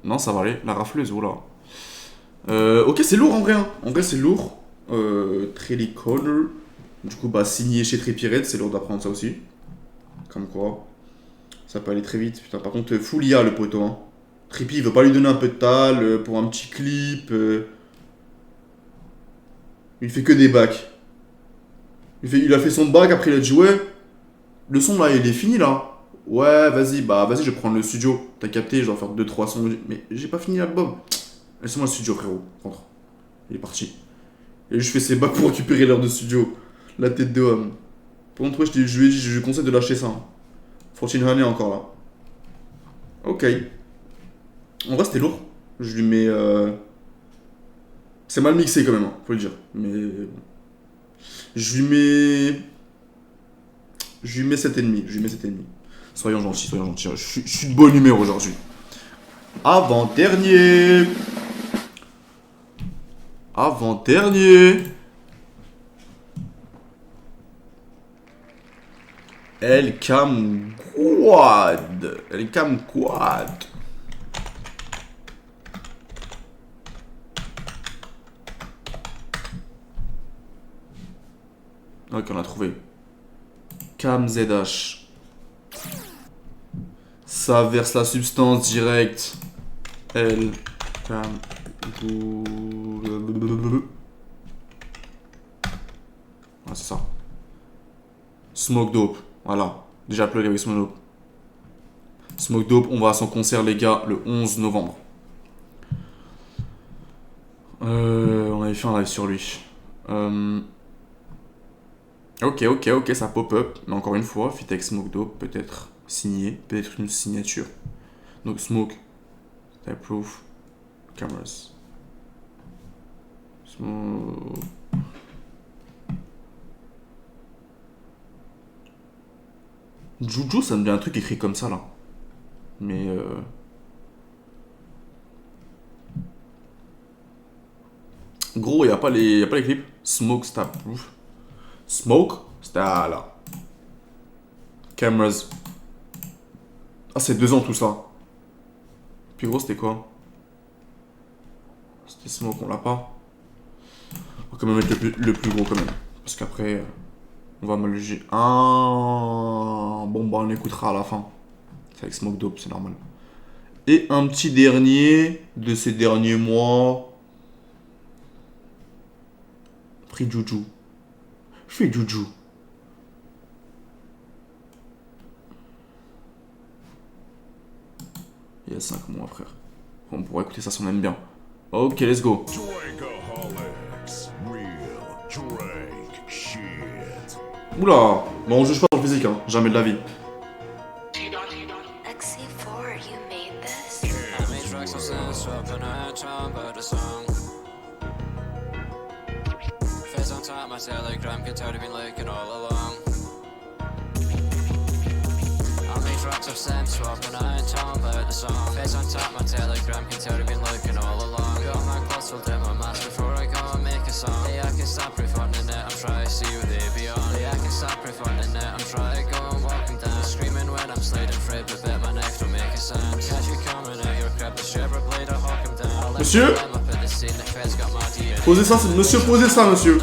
Non, ça va aller. La rafleuse, oula. Ok, c'est lourd en vrai. Hein. En vrai, c'est lourd. Trilly Corner. Du coup, bah, signé chez Trippie Redd, c'est lourd d'apprendre ça aussi. Comme quoi, ça peut aller très vite. Putain, par contre, full IA le poteau. Hein. Trippie, il veut pas lui donner un peu de tal pour un petit clip. Il fait que des bacs. Il a fait son bac, après il a dit ouais, le son là, il est fini là. Ouais, vas-y, je vais prendre le studio. T'as capté, je dois faire 2-3 sons. Mais j'ai pas fini l'album. Laisse-moi le studio, frérot. Rentre. Il est parti. Et je fais ses bacs pour récupérer l'heure de studio. La tête de homme. Par contre, ouais, je lui ai dit, je lui conseille de lâcher ça. 14 Honey encore là. Ok. En vrai, c'était lourd. Je lui mets. C'est mal mixé quand même, hein, faut le dire. Mais bon. Je lui mets 7,5. Je lui mets 7,5. Soyons gentils. Je suis de bonne humeur aujourd'hui. Avant-dernier. El Camquad. Ok, on l'a trouvé. Cam ZH. Ça verse la substance directe. El Cam. Ah, c'est ça. Smoke Dope. Voilà. Déjà plug avec Smoke Dope. Smoke Dope, on va à son concert, les gars, le 11 novembre. On avait fait un live sur lui. Ok, ça pop-up. Mais encore une fois, fit avec Smoke Dope, peut-être signé, peut-être une signature. Donc Smoke, Type Proof, Cameras. Smoke. Juju, ça me dit un truc écrit comme ça là. Mais gros, y a pas les clips. Smoke, Type Proof. Smoke, c'était là. Cameras. Ah, c'est 2 ans tout ça. Puis gros, c'était quoi? C'était Smoke, on l'a pas. On va quand même mettre le plus gros quand même. Parce qu'après, on va mal le juger. Ah, bon, bah on écoutera à la fin. C'est avec Smoke Dope, c'est normal. Et un petit dernier de ces derniers mois. Free Juju. Free Juju. Il y a 5 mois, frère. On pourrait écouter ça si on aime bien. Ok, let's go. Oula, bon, on juge pas dans le physique, hein. Jamais de la vie. My Telegram could have been looking all along. I made tracks of Sam swapping I ain't talking about the song. Face on top, my Telegram could have been looking all along. Got my clothes filled in my mask before I go and make a song. Yeah, I can stop refunding it, I'm trying to see what they be on. Yeah, I can stop refunding it, I'm trying to go and walk them down. Screaming when I'm sliding free, but bet my knife don't make a sound. Catch you coming out your crib, the stripper blade, I hawk him down. Monsieur, posez ça, monsieur, posez ça, monsieur.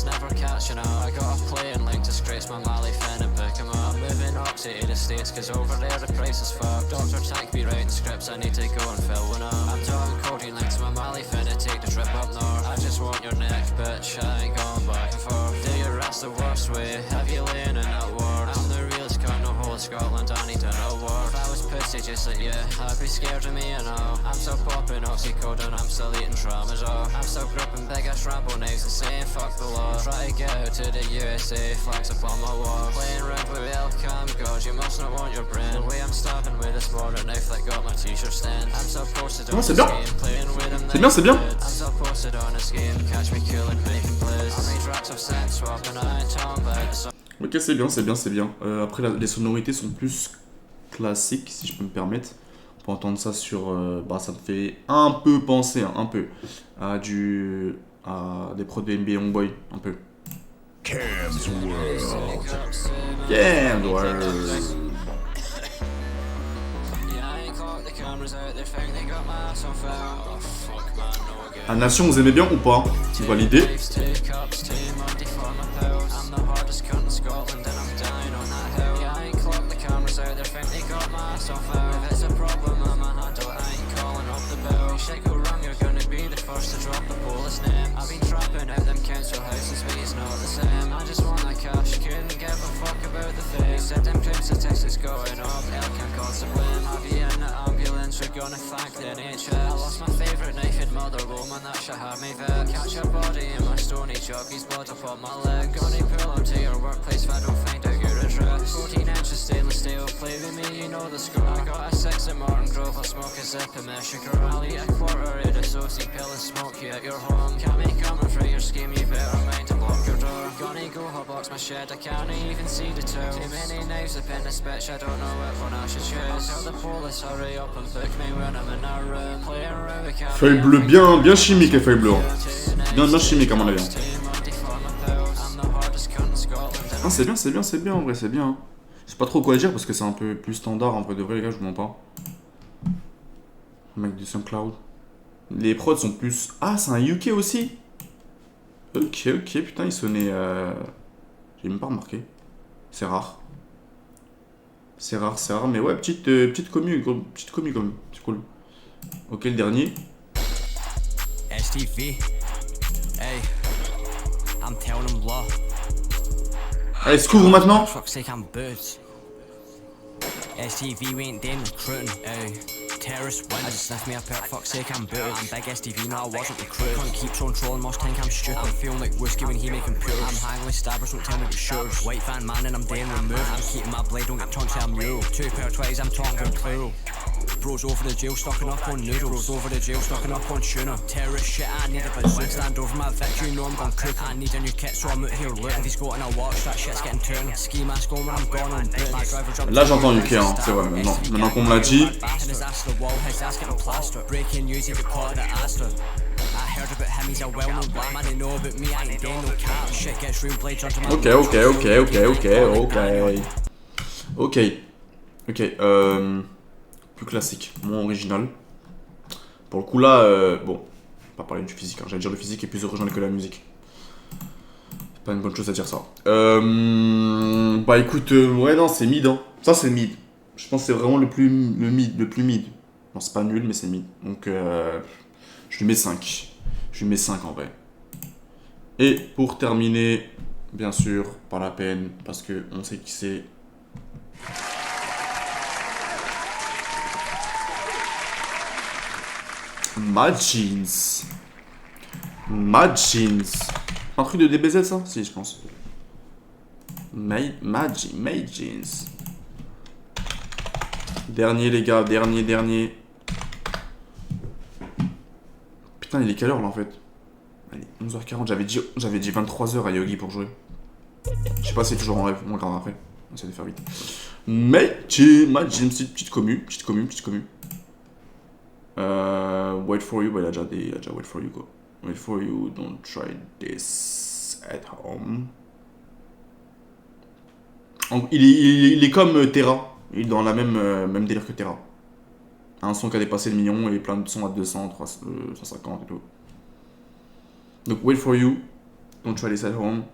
Never catching up. I got a plane link to scrape my Mali fin and pick him up. Moving up to the States, cause over there the price is fucked. Dr. Tank be writing scripts, I need to go and fill one up. I'm talking coding link to my Mali fin and take the trip up north. I just want your neck, bitch, I ain't going back and forth. Do your rest the worst way, have you laying in that ward? I'm the realest cunt, no whole of Scotland, I need an award. If I was pussy just like you, I'd be scared of me, you know. I'm still popping oxycodone, I'm still eating tramadol. I'm still gripping big ass Rambo knives and saying fuck the law. Try to get out to the USA, flags up on my wall. Playing around with Elcam, God, you must not want your brain. The way I'm stabbing with this border knife that got my t-shirt stand. I'm still posted on this game, playing with them. C'est bien. I'm still posted on this game, catch me cool and making plays. I made racks of sense, swapping, I ain't talking about the song. Ok, c'est bien. Après, les sonorités sont plus classiques, si je peux me permettre. Pour entendre ça sur... bah, ça me fait un peu penser, hein, un peu, à des prods de NBA Homeboy, un peu. Cam's World. À Nation, vous aimez bien ou pas? Validé. myself out. If it's a problem, I'ma handle it. I ain't calling up the bill. Shit go wrong, you're gonna be the first to drop the police name. I've been trapping out them council houses, but it's not the same. I just want that cash, couldn't give a fuck about the fame. Said them crime statistics going up, hell can't cause the blame. I'll be in the ambulance, we're gonna thank the NHS. I lost my favourite knife and mother woman, that shit had me vet. Catch your body in my stony jug, he's blood up on my leg. Gonna pull up to your workplace if I don't find out your address. 14 inches stainless steel, play with me, you know the score. I got a 6 at Martin Grove, I'll smoke a zip of Michigan. I'll eat a quarter of the saucy pill and smoke you at your home. Can't be coming for your scheme, you better mind to block your door. Gonna go hotbox my shed, I can't even see the two. Too many knives up in this bitch, I don't know which one I should choose. Tell the police hurry up and book me when I'm in a room. Playing around with Feuille bleue, bien chimique les feuilles bleues. Bien chimique à mon avis. Ah, c'est bien en vrai, c'est bien. Je sais pas trop quoi dire parce que c'est un peu plus standard en vrai de vrai les gars, je vous mens pas. Le mec du SoundCloud. Les prods sont plus... Ah, c'est un UK aussi. Ok, putain, il sonnait... J'ai même pas remarqué. C'est rare. C'est rare, mais ouais, petite commu quand même, c'est cool. Ok, le dernier. STV. Hey, I'm telling them law. Allez, se couvre maintenant. Fuck's sake, I'm birds. STV, we ain't done recruiting. Hey, terrorist win. I just left me up out. Fuck's sake, I'm birds. I'm big STV, no, I wasn't recruited. Can't keep on trolling, must think I'm stupid. I'm feeling like whiskey when he making pures. I'm hanging with stabbers, don't tell me the shooters. White van man and I'm doing remove. I'm keeping my blade, don't get turned to I'm new. 2 pair of twice, I'm talking good plural. Bros over the jail, stocking up on noodles. Bros over the jail, stocking up on tuna. Terrorist shit, I need a bazooka. Stand over my victory, know I'm gon' cook. I need a new kit, so I'm out here looting. If he's got in a watch, that shit's getting turned. Ski mask on when I'm gone on boot. My driver dropped. Là j'entends UK, hein, c'est vrai, maintenant qu'on me l'a dit. Breaking news, he got caught in the Astor. I heard about him, he's a well-known black man. They know about me, I ain't doing no cap. Shit gets room blades onto my. Ok. Plus classique, moins original. Pour le coup là, bon, pas parler du physique, hein. J'allais dire le physique est plus original que la musique. C'est pas une bonne chose à dire ça. Bah écoute, ouais non c'est mid, hein. Ça c'est mid. Je pense que c'est vraiment le plus mid. Non c'est pas nul mais c'est mid. Donc je lui mets 5. Je lui mets 5 en vrai. Et pour terminer, bien sûr, pas la peine, parce que on sait qui c'est. Mad Jeans. Un truc de DBZ ça? Si je pense. Mad Jeans. Dernier les gars, dernier. Putain il est quelle heure là en fait? Allez, 11h40, j'avais dit 23h à Yogi pour jouer. Je sais pas si c'est toujours en rêve, on regarde après. On essaie de faire vite. Mad Jeans, petite commu. Wait for you, bah il a déjà wait for you quoi. Wait for you, don't try this at home. Il est comme Terra, il est dans la même délire que Terra. Un son qui a dépassé le million et plein de sons à 200, 300, 150 et tout. Donc wait for you, don't try this at home.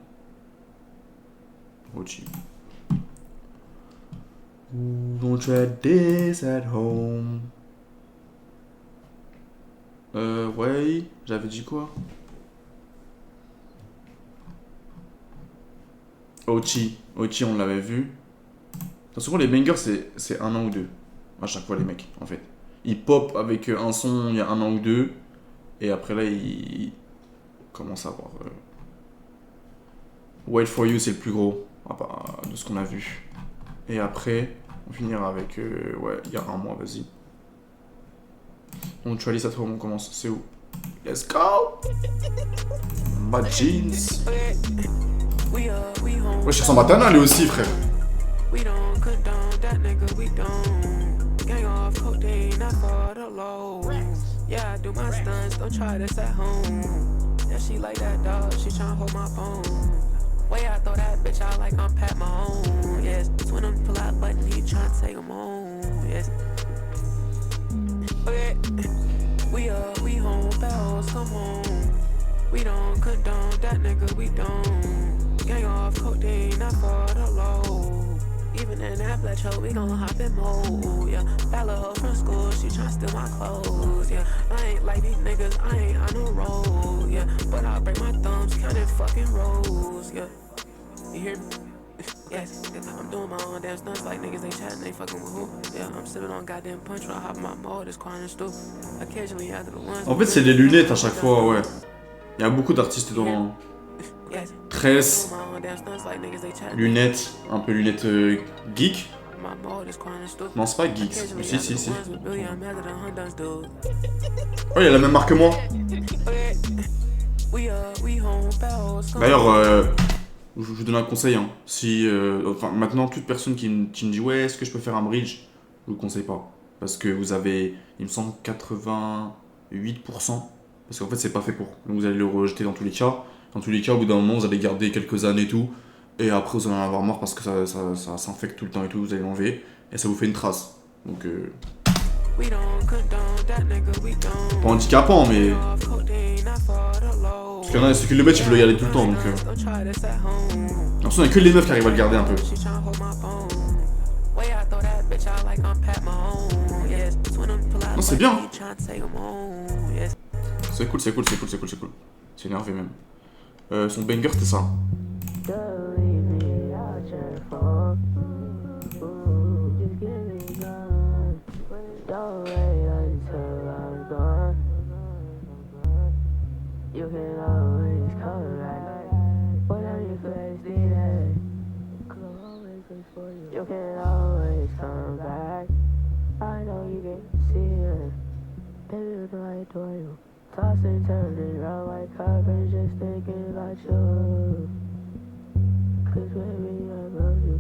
Ochi. Don't try this at home. Ouais, j'avais dit quoi? Ochi, on l'avait vu. Souvent les bangers c'est un an ou deux. À chaque fois les mecs, en fait. Ils pop avec un son il y a un an ou deux. Et après là ils commencent à voir. Wait for you c'est le plus gros de ce qu'on a vu. Et après, on finira avec ouais, il y a un mois, vas-y. On try this at home, on commence. C'est où? Let's go! Mad Jeans. Ouais, je suis sans Batana, lui aussi, frère. Yeah, I do my stunts, don't try this at home. Yeah, she like that dog, she tryna hold my phone. Way I throw that bitch out like I'm Pat Mahomes. Yes, when I'm pull out button, he tryna take him home. Yes. Okay. We home, bells come home. We don't condone that nigga, we don't. Gang off codeine, not for the low. Even in that black show, we gon' hop and mold, yeah. That little hoe from school, she tryna steal my clothes, yeah. I ain't like these niggas, I ain't on no roll, yeah. But I break my thumbs, counting fucking rolls, yeah. You hear me? Yes, I'm doing my own damn stunts like niggas, they chatting, they fucking with who? Yeah, I'm sipping on goddamn punch when I hop in my mode, it's quiet and stupid. Occasionally after the ones. En fait, c'est les lunettes à chaque fois, ouais. Il y a beaucoup d'artistes dans. Tresse, lunettes, un peu lunettes geek. Non, c'est pas geek. Si. Oh, il y a la même marque que moi. D'ailleurs, je vous donne un conseil. Hein. Si, enfin, maintenant, toute personne qui me dit ouais, est-ce que je peux faire un bridge, je vous le conseille pas. Parce que vous avez, il me semble, 88%. Parce qu'en fait, c'est pas fait pour. Donc vous allez le rejeter dans tous les cas. Dans tous les cas, au bout d'un moment, vous allez garder quelques années et tout. Et après, vous allez en avoir marre parce que ça s'infecte tout le temps et tout. Vous allez l'enlever. Et ça vous fait une trace. Donc, pas handicapant, mais. Parce qu'il y en a, ceux qui le mettent, ils veulent le garder tout le temps. Donc, en fait, il n'y a que les meufs qui arrivent à le garder un peu. Non, c'est bien. C'est cool. C'est énervé même. Son banger, c'était ça. Tossing, turning around like covers, just thinking about you. Cause baby, I love you.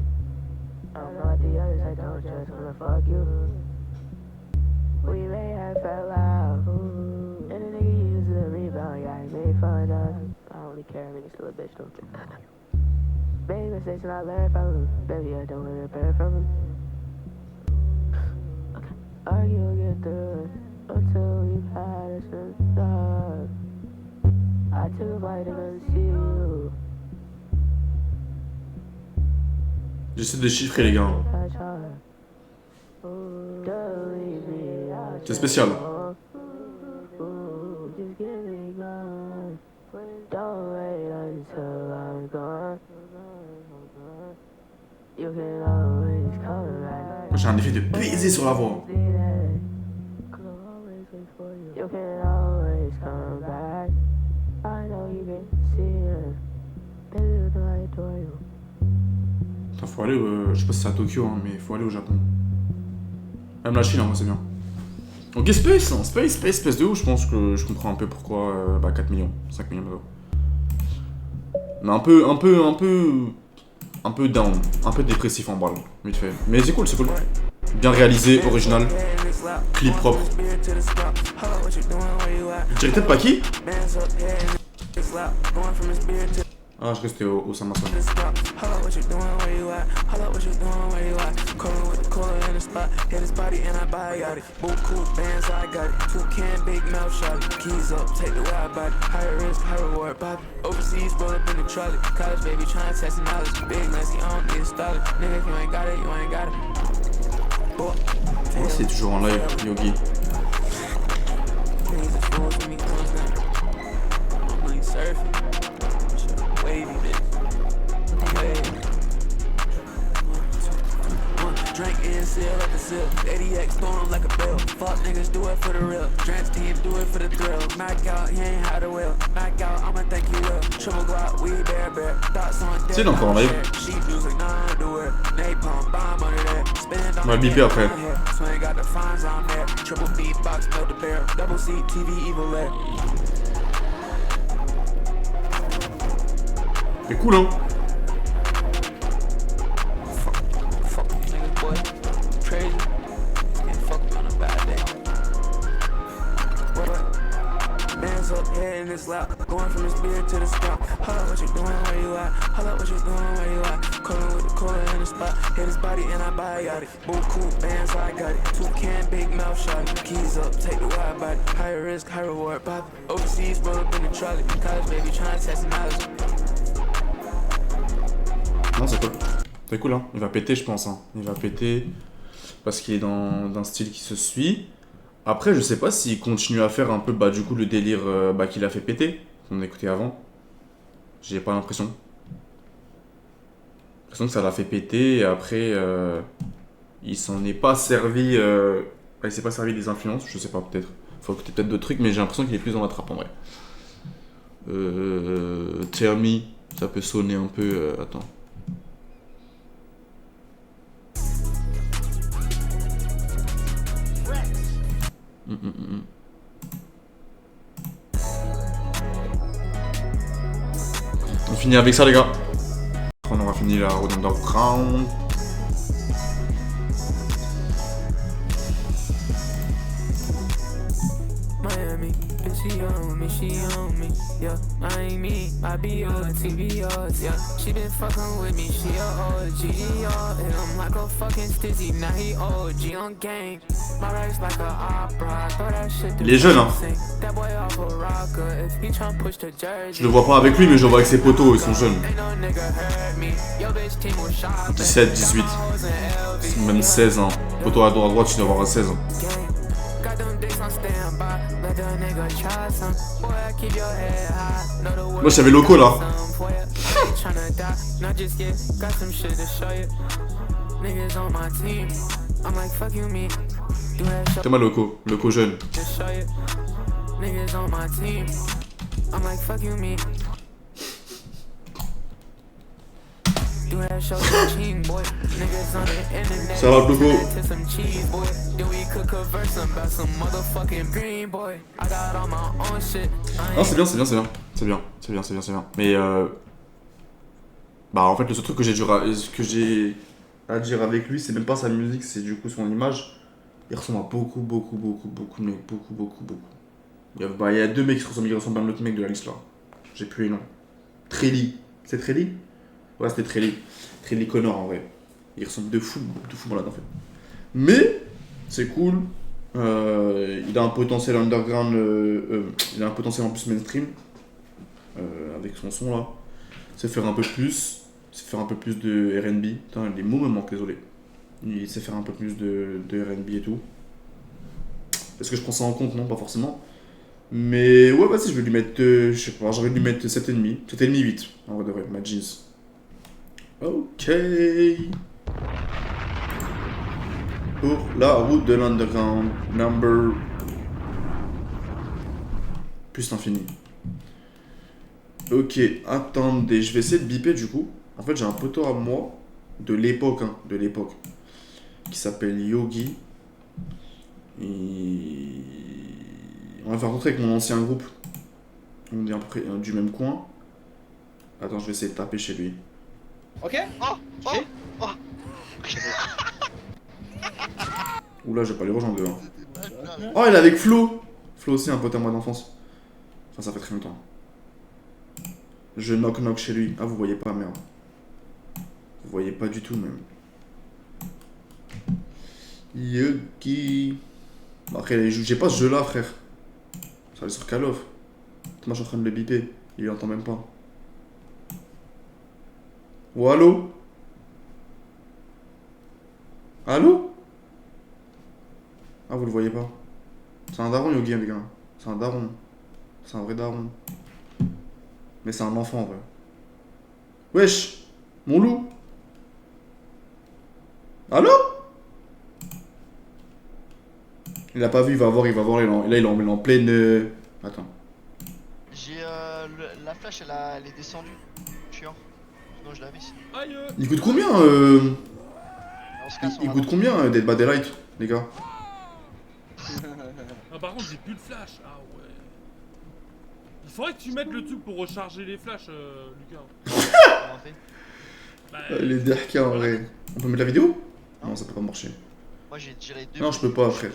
I'm not the others, I don't just wanna fuck you. We may have fell out, and the nigga used the rebound, yeah, he made fun of. I don't really care, I mean, he's still a bitch, don't you? Baby, mistakes and I learned from him. Baby, I don't wanna learn from him. Argue, get through it. Until we've had us enough. I took a bite to see you. J'essaie de chiffrer les gars. C'est spécial. J'ai un effet de baiser sur la voix. You can always come back. I know you can see it. Baby, I adore you. Putain, faut aller, je sais pas si c'est à Tokyo, hein, mais faut aller au Japon. Même la Chine, en vrai, c'est bien. Ok, Space de ouf, je pense que je comprends un peu pourquoi 4 millions, 5 millions d'euros. Mais un peu down, un peu dépressif en balle, vite fait. Mais c'est cool. Bien réalisé, original, clip propre. Je dirais peut-être pas qui? Ah, je restais au Samason. Oh, c'est toujours en live, Yogi. Drink and seal like a seal. 80X throwing like a bill. Fuck niggas, do it for the real. Drench team, do it for the thrill. Knock out, he ain't how to will. Knock out, I'ma think you will. Triple Glock, we bear. Thoughts on dead. C'est encore en live. Sheep music, non-underwear. Napalm, bomb under there. Spend on. On va biper après. Swing got the fines on there. Triple beatbox, melt the bear. Double C, TV, evil air. C'est cool, hein? Going from his beard to the scalp. Hold up, what you doing? Where you at? Hold up, what you doing? Where you at? Coolin' with the cooler in the spot. Hit his body and I buy out it. Boom, cool bands, I got it. 2 can, big mouth shot. Keys up, take the wide body. Higher risk, high reward, pop. Overseas, roll up in the trolley. College baby, trying to test knowledge. Non, c'est cool. C'est cool, hein. Il va péter, je pense. Hein. Il va péter parce qu'il est dans un style qui se suit. Après, je sais pas s'il continue à faire un peu, bah, du coup, le délire qu'il a fait péter, qu'on a écouté avant. J'ai pas l'impression. J'ai l'impression que ça l'a fait péter et après, il s'en est pas servi. Il s'est pas servi des influences, je sais pas, peut-être. Faut écouter peut-être d'autres trucs, mais j'ai l'impression qu'il est plus dans la trappe en vrai. Tell Me, ça peut sonner un peu. Attends. On finit avec ça, les gars. On aura fini la road underground. Miami, and she on me, yeah. I ain't me, I be on TVOs, yeah. She been fucking with me, she a OG, yeah. And I'm like a fucking stizzy, now he OG on gang. My race like a opera, throw that shit. Il est jeune, hein. Je le vois pas avec lui, mais je le vois avec ses potos, ils sont jeunes. 17, 18, même 16 ans. Poteau à droite, tu dois avoir 16 ans. Moi j'avais Loco là. C'est moi Loco, Loco jeune. Ça va Loco. Non c'est bien, c'est bien, c'est bien. C'est bien, c'est bien, c'est bien, c'est bien. Mais bah en fait le seul truc que j'ai à dire avec lui, c'est même pas sa musique, c'est du coup son image. Il ressemble à beaucoup de mecs, beaucoup. Il y a deux mecs qui ressemblent à l'autre mec de la liste là. J'ai plus les noms. Trelly. C'est Trelly? Ouais, c'était Trelly. Trelly Connor en vrai. Il ressemble de fou malade en fait. Mais, c'est cool. Il a un potentiel underground. Il a un potentiel en plus mainstream. Avec son son là. C'est faire un peu plus. C'est faire un peu plus de RB. Putain, les mots me manquent, désolé. Il sait faire un peu plus de RB et tout. Est-ce que je prends ça en compte? Non, pas forcément. Mais ouais, vas-y, je vais lui mettre. Je sais pas, j'ai envie de lui mettre 7,5. 7,5, 8. En vrai de vrai, ma jeans. Ok. Pour la route de l'underground, number. Plus l'infini. Ok, attendez, je vais essayer de biper du coup. En fait, j'ai un poteau à moi, de l'époque, qui s'appelle Yogi. On va faire rencontrer avec mon ancien groupe. On est à peu près du même coin. Attends, je vais essayer de taper chez lui. Ok. Oula, je vais pas les rejoindre dehors. Oh, il est avec Flo. Flo aussi, un pote à moi d'enfance. Enfin, ça fait très longtemps. Je knock chez lui. Ah, vous voyez pas, merde. Vous voyez pas du tout, même. Yogi. Après, j'ai pas ce jeu là, frère. Ça va sur Call of. Moi, je suis en train de le biper. Il entend même pas. Oh, allô? Allô? Ah, vous le voyez pas. C'est un daron, Yogi, les gars. C'est un daron. C'est un vrai daron. Mais c'est un enfant, en vrai. Wesh! Mon loup! Allô? Il a pas vu, il va voir, là il est en pleine... Attends. J'ai la flash, elle est descendue. Chiant. Sinon je l'avais ici. Il coûte combien Il coûte combien Dead by Daylight, les gars? Ah, par contre, j'ai plus de flash. Ah ouais. Il faudrait que tu mettes le truc pour recharger les flashs, Lucas. Les DRK en vrai. On peut mettre la vidéo? Non, ça peut pas marcher. Moi j'ai tiré deux. Non, je peux pas, frère.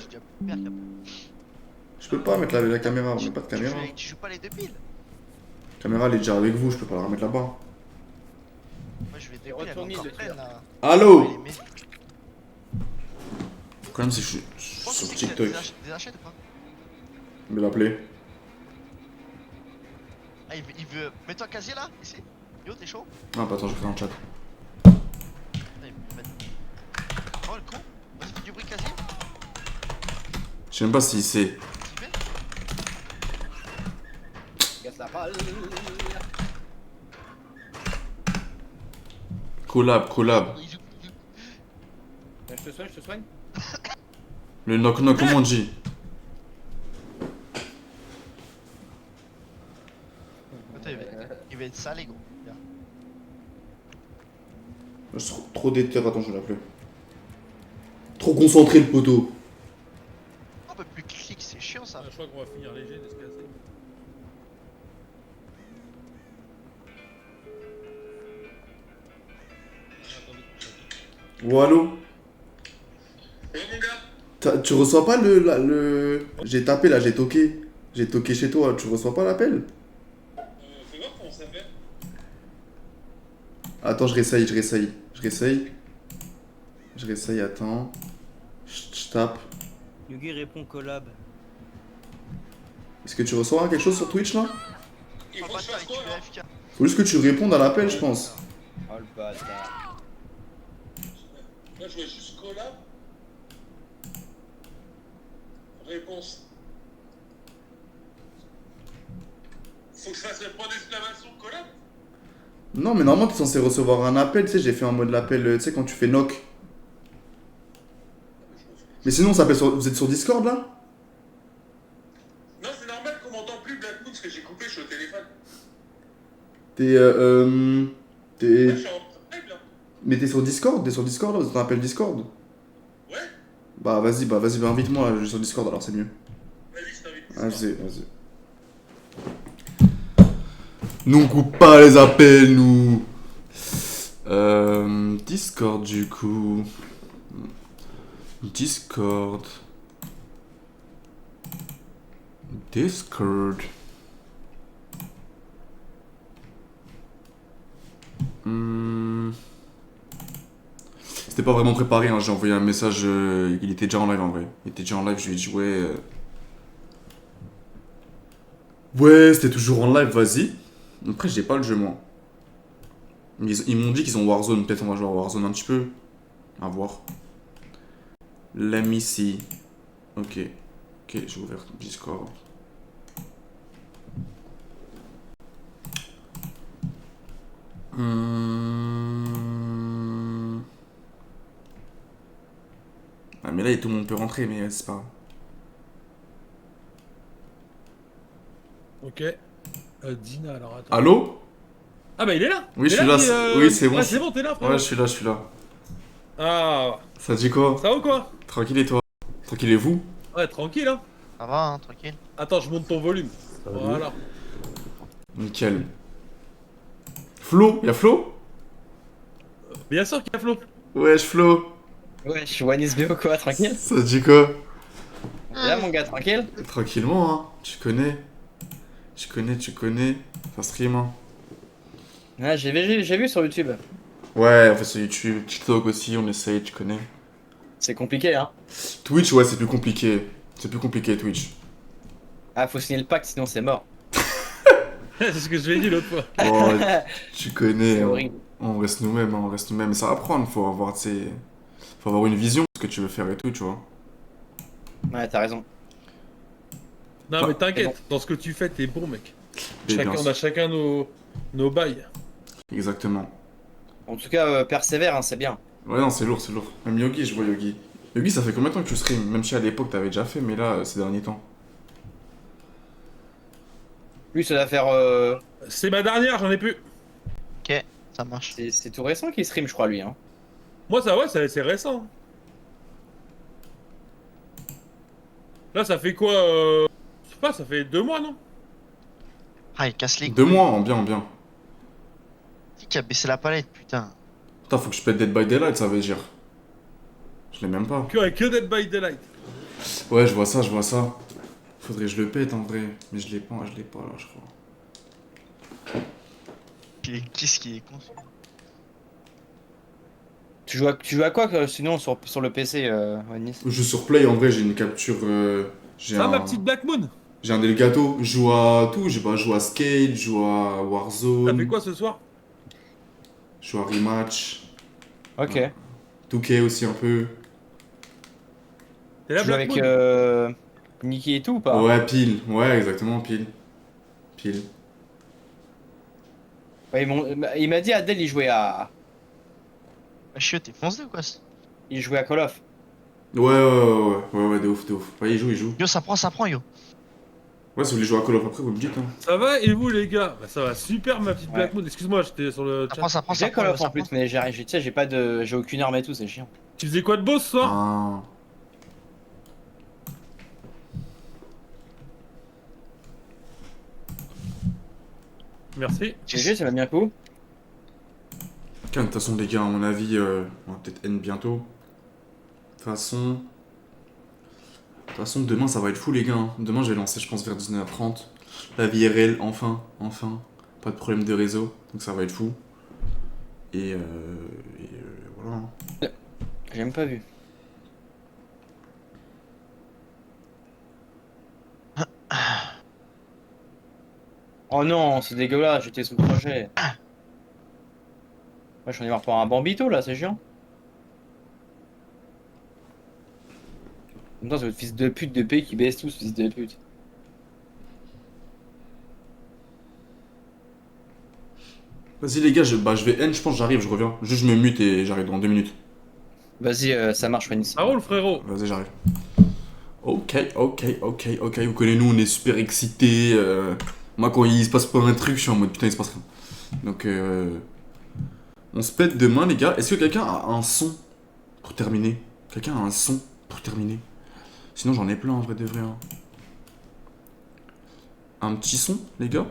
Je peux pas mettre la caméra, on met pas de caméra. Tu joues pas les deux piles? La caméra elle est déjà avec vous, je peux pas la remettre là-bas. Moi je vais dépiler là. Allô? Le problème c'est que je suis sur TikTok. Des achètes ou pas? Je vais l'appeler. Ah, il veut. Mets-toi casier là, ici. Yo, t'es chaud? Ah, bah attends, je vais faire un chat. Oh le con. Vas-y, fais du bruit casier. Je sais même pas s'il sait. Casse la balle. Collab, collab. Je te soigne, je te soigne. Le knock-knock, comment on dit? Attends, il va être salé, gros. Je suis trop déter, attends, je l'appeler. Trop concentré le poteau. Un peu plus clic, c'est chiant ça. Je crois qu'on va finir léger de se casser. Oh, allô? Tu reçois pas le... J'ai tapé là, j'ai toqué. J'ai toqué chez toi, tu reçois pas l'appel? Fais voir comment ça fait. Attends, je réessaye, attends. Je tape. Yugi répond collab. Est-ce que tu reçois quelque chose sur Twitch là? Il faut pas ça, il tue AFK. Faut juste que tu répondes à l'appel, je pense. Oh le bâtard. Là, je vois juste collab. Réponse. Faut que je fasse le point d'exclamation collab. Non, mais normalement, t'es censé recevoir un appel, tu sais, j'ai fait en mode l'appel, tu sais, quand tu fais knock. Mais sinon, ça s'appelle sur... Vous êtes sur Discord là? Non, c'est normal qu'on m'entend plus Black Moon parce que j'ai coupé, je suis au téléphone. T'es... Là, je suis en live là. Mais t'es sur Discord? T'es sur Discord là? Vous êtes en appel Discord? Ouais. Bah vas-y, invite-moi, je suis sur Discord alors c'est mieux. Vas-y, je t'invite. Vas-y. Nous on coupe pas les appels, nous. Discord du coup. Discord. C'était pas vraiment préparé, hein. J'ai envoyé un message, il était déjà en live en vrai. Il était déjà en live, je lui ai dit ouais. Ouais, c'était toujours en live, vas-y. Après, j'ai pas le jeu moi. Ils m'ont dit qu'ils ont Warzone, peut-être on va jouer à Warzone un petit peu. À voir. Let me see. Ok, j'ai ouvert Discord. Ah mais là tout le monde peut rentrer mais c'est pas grave. Ok. Dina, alors attends. Allô? Ah bah il est là. Oui, je suis là. Oui, c'est bon. Ouais, c'est bon, t'es là, frère. Ouais, je suis là. Ah. Ça dit quoi? Ça va ou quoi? Tranquille et toi? Tranquille et vous? Ouais, tranquille, hein. Ça va, hein, tranquille. Attends, je monte ton volume. Voilà. Nickel. Flo? Y'a Flo? Bien sûr qu'il y a Flo. Wesh Flo. Ouais, je suis OneSBO quoi, tranquille. Ça dit quoi? Là mon gars, tranquille. Tranquillement, hein. Tu connais. Ça stream, hein. Ouais, j'ai vu sur YouTube. Ouais, on fait sur YouTube, TikTok aussi, on essaye, tu connais. C'est compliqué, hein. Twitch, ouais, c'est plus compliqué. C'est plus compliqué, Twitch. Ah, faut signer le pacte, sinon c'est mort. C'est ce que je lui ai dit l'autre fois. Oh, tu connais. C'est horrible. On reste nous-mêmes, Mais ça va prendre, faut avoir, tu sais... Faut avoir une vision de ce que tu veux faire et tout, tu vois. Ouais, t'as raison. Non, mais t'inquiète, dans ce que tu fais, t'es bon, mec. Et On a chacun nos bails. Exactement. En tout cas, persévère, hein, c'est bien. Ouais, non, c'est lourd. Même Yogi, je vois Yogi. Yogi, ça fait combien de temps que tu stream? Même si à l'époque t'avais déjà fait, mais là, ces derniers temps. Lui, ça doit faire. C'est ma dernière, j'en ai plus. Ok, ça marche. C'est tout récent qu'il stream, je crois, lui. Hein. Moi, ça, ouais, c'est récent. Là, ça fait quoi Je sais pas, ça fait 2 mois, non? Ah, il casse les couilles. 2 mois, en bien. Qui a baissé la palette, putain. Putain, faut que je pète Dead by Daylight, ça veut dire. Je l'ai même pas. Que Dead by Daylight. Ouais, je vois ça. Faudrait que je le pète en vrai. Mais je l'ai pas là, je crois. Qu'est-ce qui est con? Tu joues à quoi sinon sur le PC, Onis? Je joue sur Play, en vrai, j'ai une capture. Ma petite Black Moon. J'ai un Delgato. Je joue à tout. Je joue à Skate, je joue à Warzone. T'as fait quoi ce soir? Je joue à Rematch. Ok. 2K aussi un peu. Et là, Tu joues avec Nicky et tout ou pas? Ouais, pile. Ouais, exactement, pile. Pile. Ouais, il m'a dit Adèle, il jouait à. Bah, chiot, t'es foncé ou quoi? Il jouait à Call of. Ouais, de ouf, de ouf. Ouais, il joue. Yo, ça prend, yo. Ouais, si vous voulez jouer à Call of après, vous me dites. Hein. Ça va et vous les gars? Bah ça va super ma petite Black Moon. Excuse-moi, j'étais sur le chat. Ça prend. J'ai Call of en plus, mais j'ai aucune arme et tout, c'est chiant. Tu faisais quoi de beau ce soir? Ah. Merci. GG, ça va bien coup. De toute façon, les gars, à mon avis, on va peut-être end bientôt. De toute façon, demain, ça va être fou, les gars. Hein. Demain, je vais lancer, je pense, vers 19h30. La vie RL, enfin. Pas de problème de réseau, donc ça va être fou. Et voilà. J'ai même pas vu. Oh non, c'est dégueulasse, j'étais sous le projet. Moi j'en ai marre pour un bambito là, c'est chiant. En même temps, c'est votre fils de pute de paix qui baisse tous, fils de pute. Vas-y, les gars, je vais end, je pense, j'arrive, je reviens. Juste, je me mute et j'arrive dans 2 minutes. Vas-y, ça marche, Fanny. Ça roule, frérot. Vas-y, j'arrive. Ok. Vous connaissez, nous, on est super excités. Moi, quand il se passe pas un truc, je suis en mode putain, il se passe rien. Donc, on se pète demain, les gars. Est-ce que quelqu'un a un son pour terminer? Quelqu'un a un son pour terminer? Sinon, j'en ai plein en vrai de vrai. Hein. Un petit son, les gars?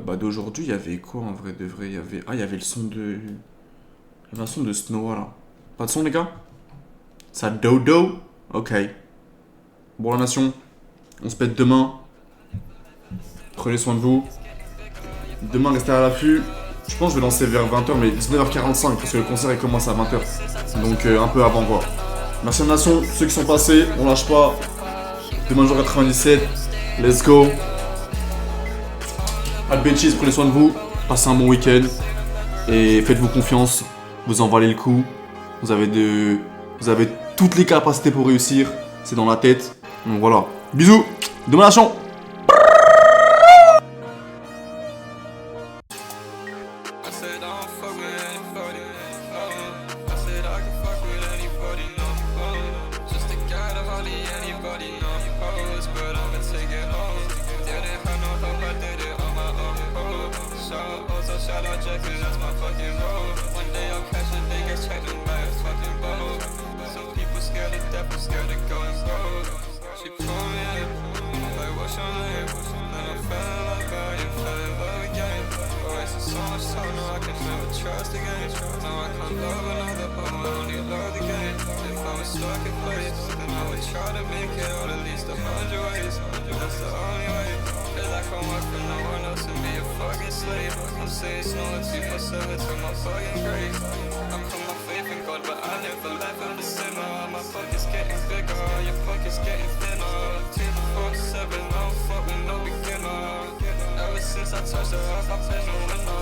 Bah d'aujourd'hui, il y avait quoi en vrai de vrai? Il y avait le son de... Il y avait un son de Snow là. Pas de son, les gars? Ça dodo? Ok. Bon, la nation, on se pète demain. Prenez soin de vous. Demain, restez à l'affût. Je pense que je vais lancer vers 20h, mais 19h45, parce que le concert il commence à 20h. Donc un peu avant, quoi. Merci à la nation, ceux qui sont passés, on lâche pas. Demain, jour 97. Let's go. Pas de bêtises, prenez soin de vous. Passez un bon week-end. Et faites-vous confiance. Vous en valez le coup. Vous avez toutes les capacités pour réussir. C'est dans la tête. Donc voilà. Bisous. Demain, nation. Since I touched her up, I pledged no winner.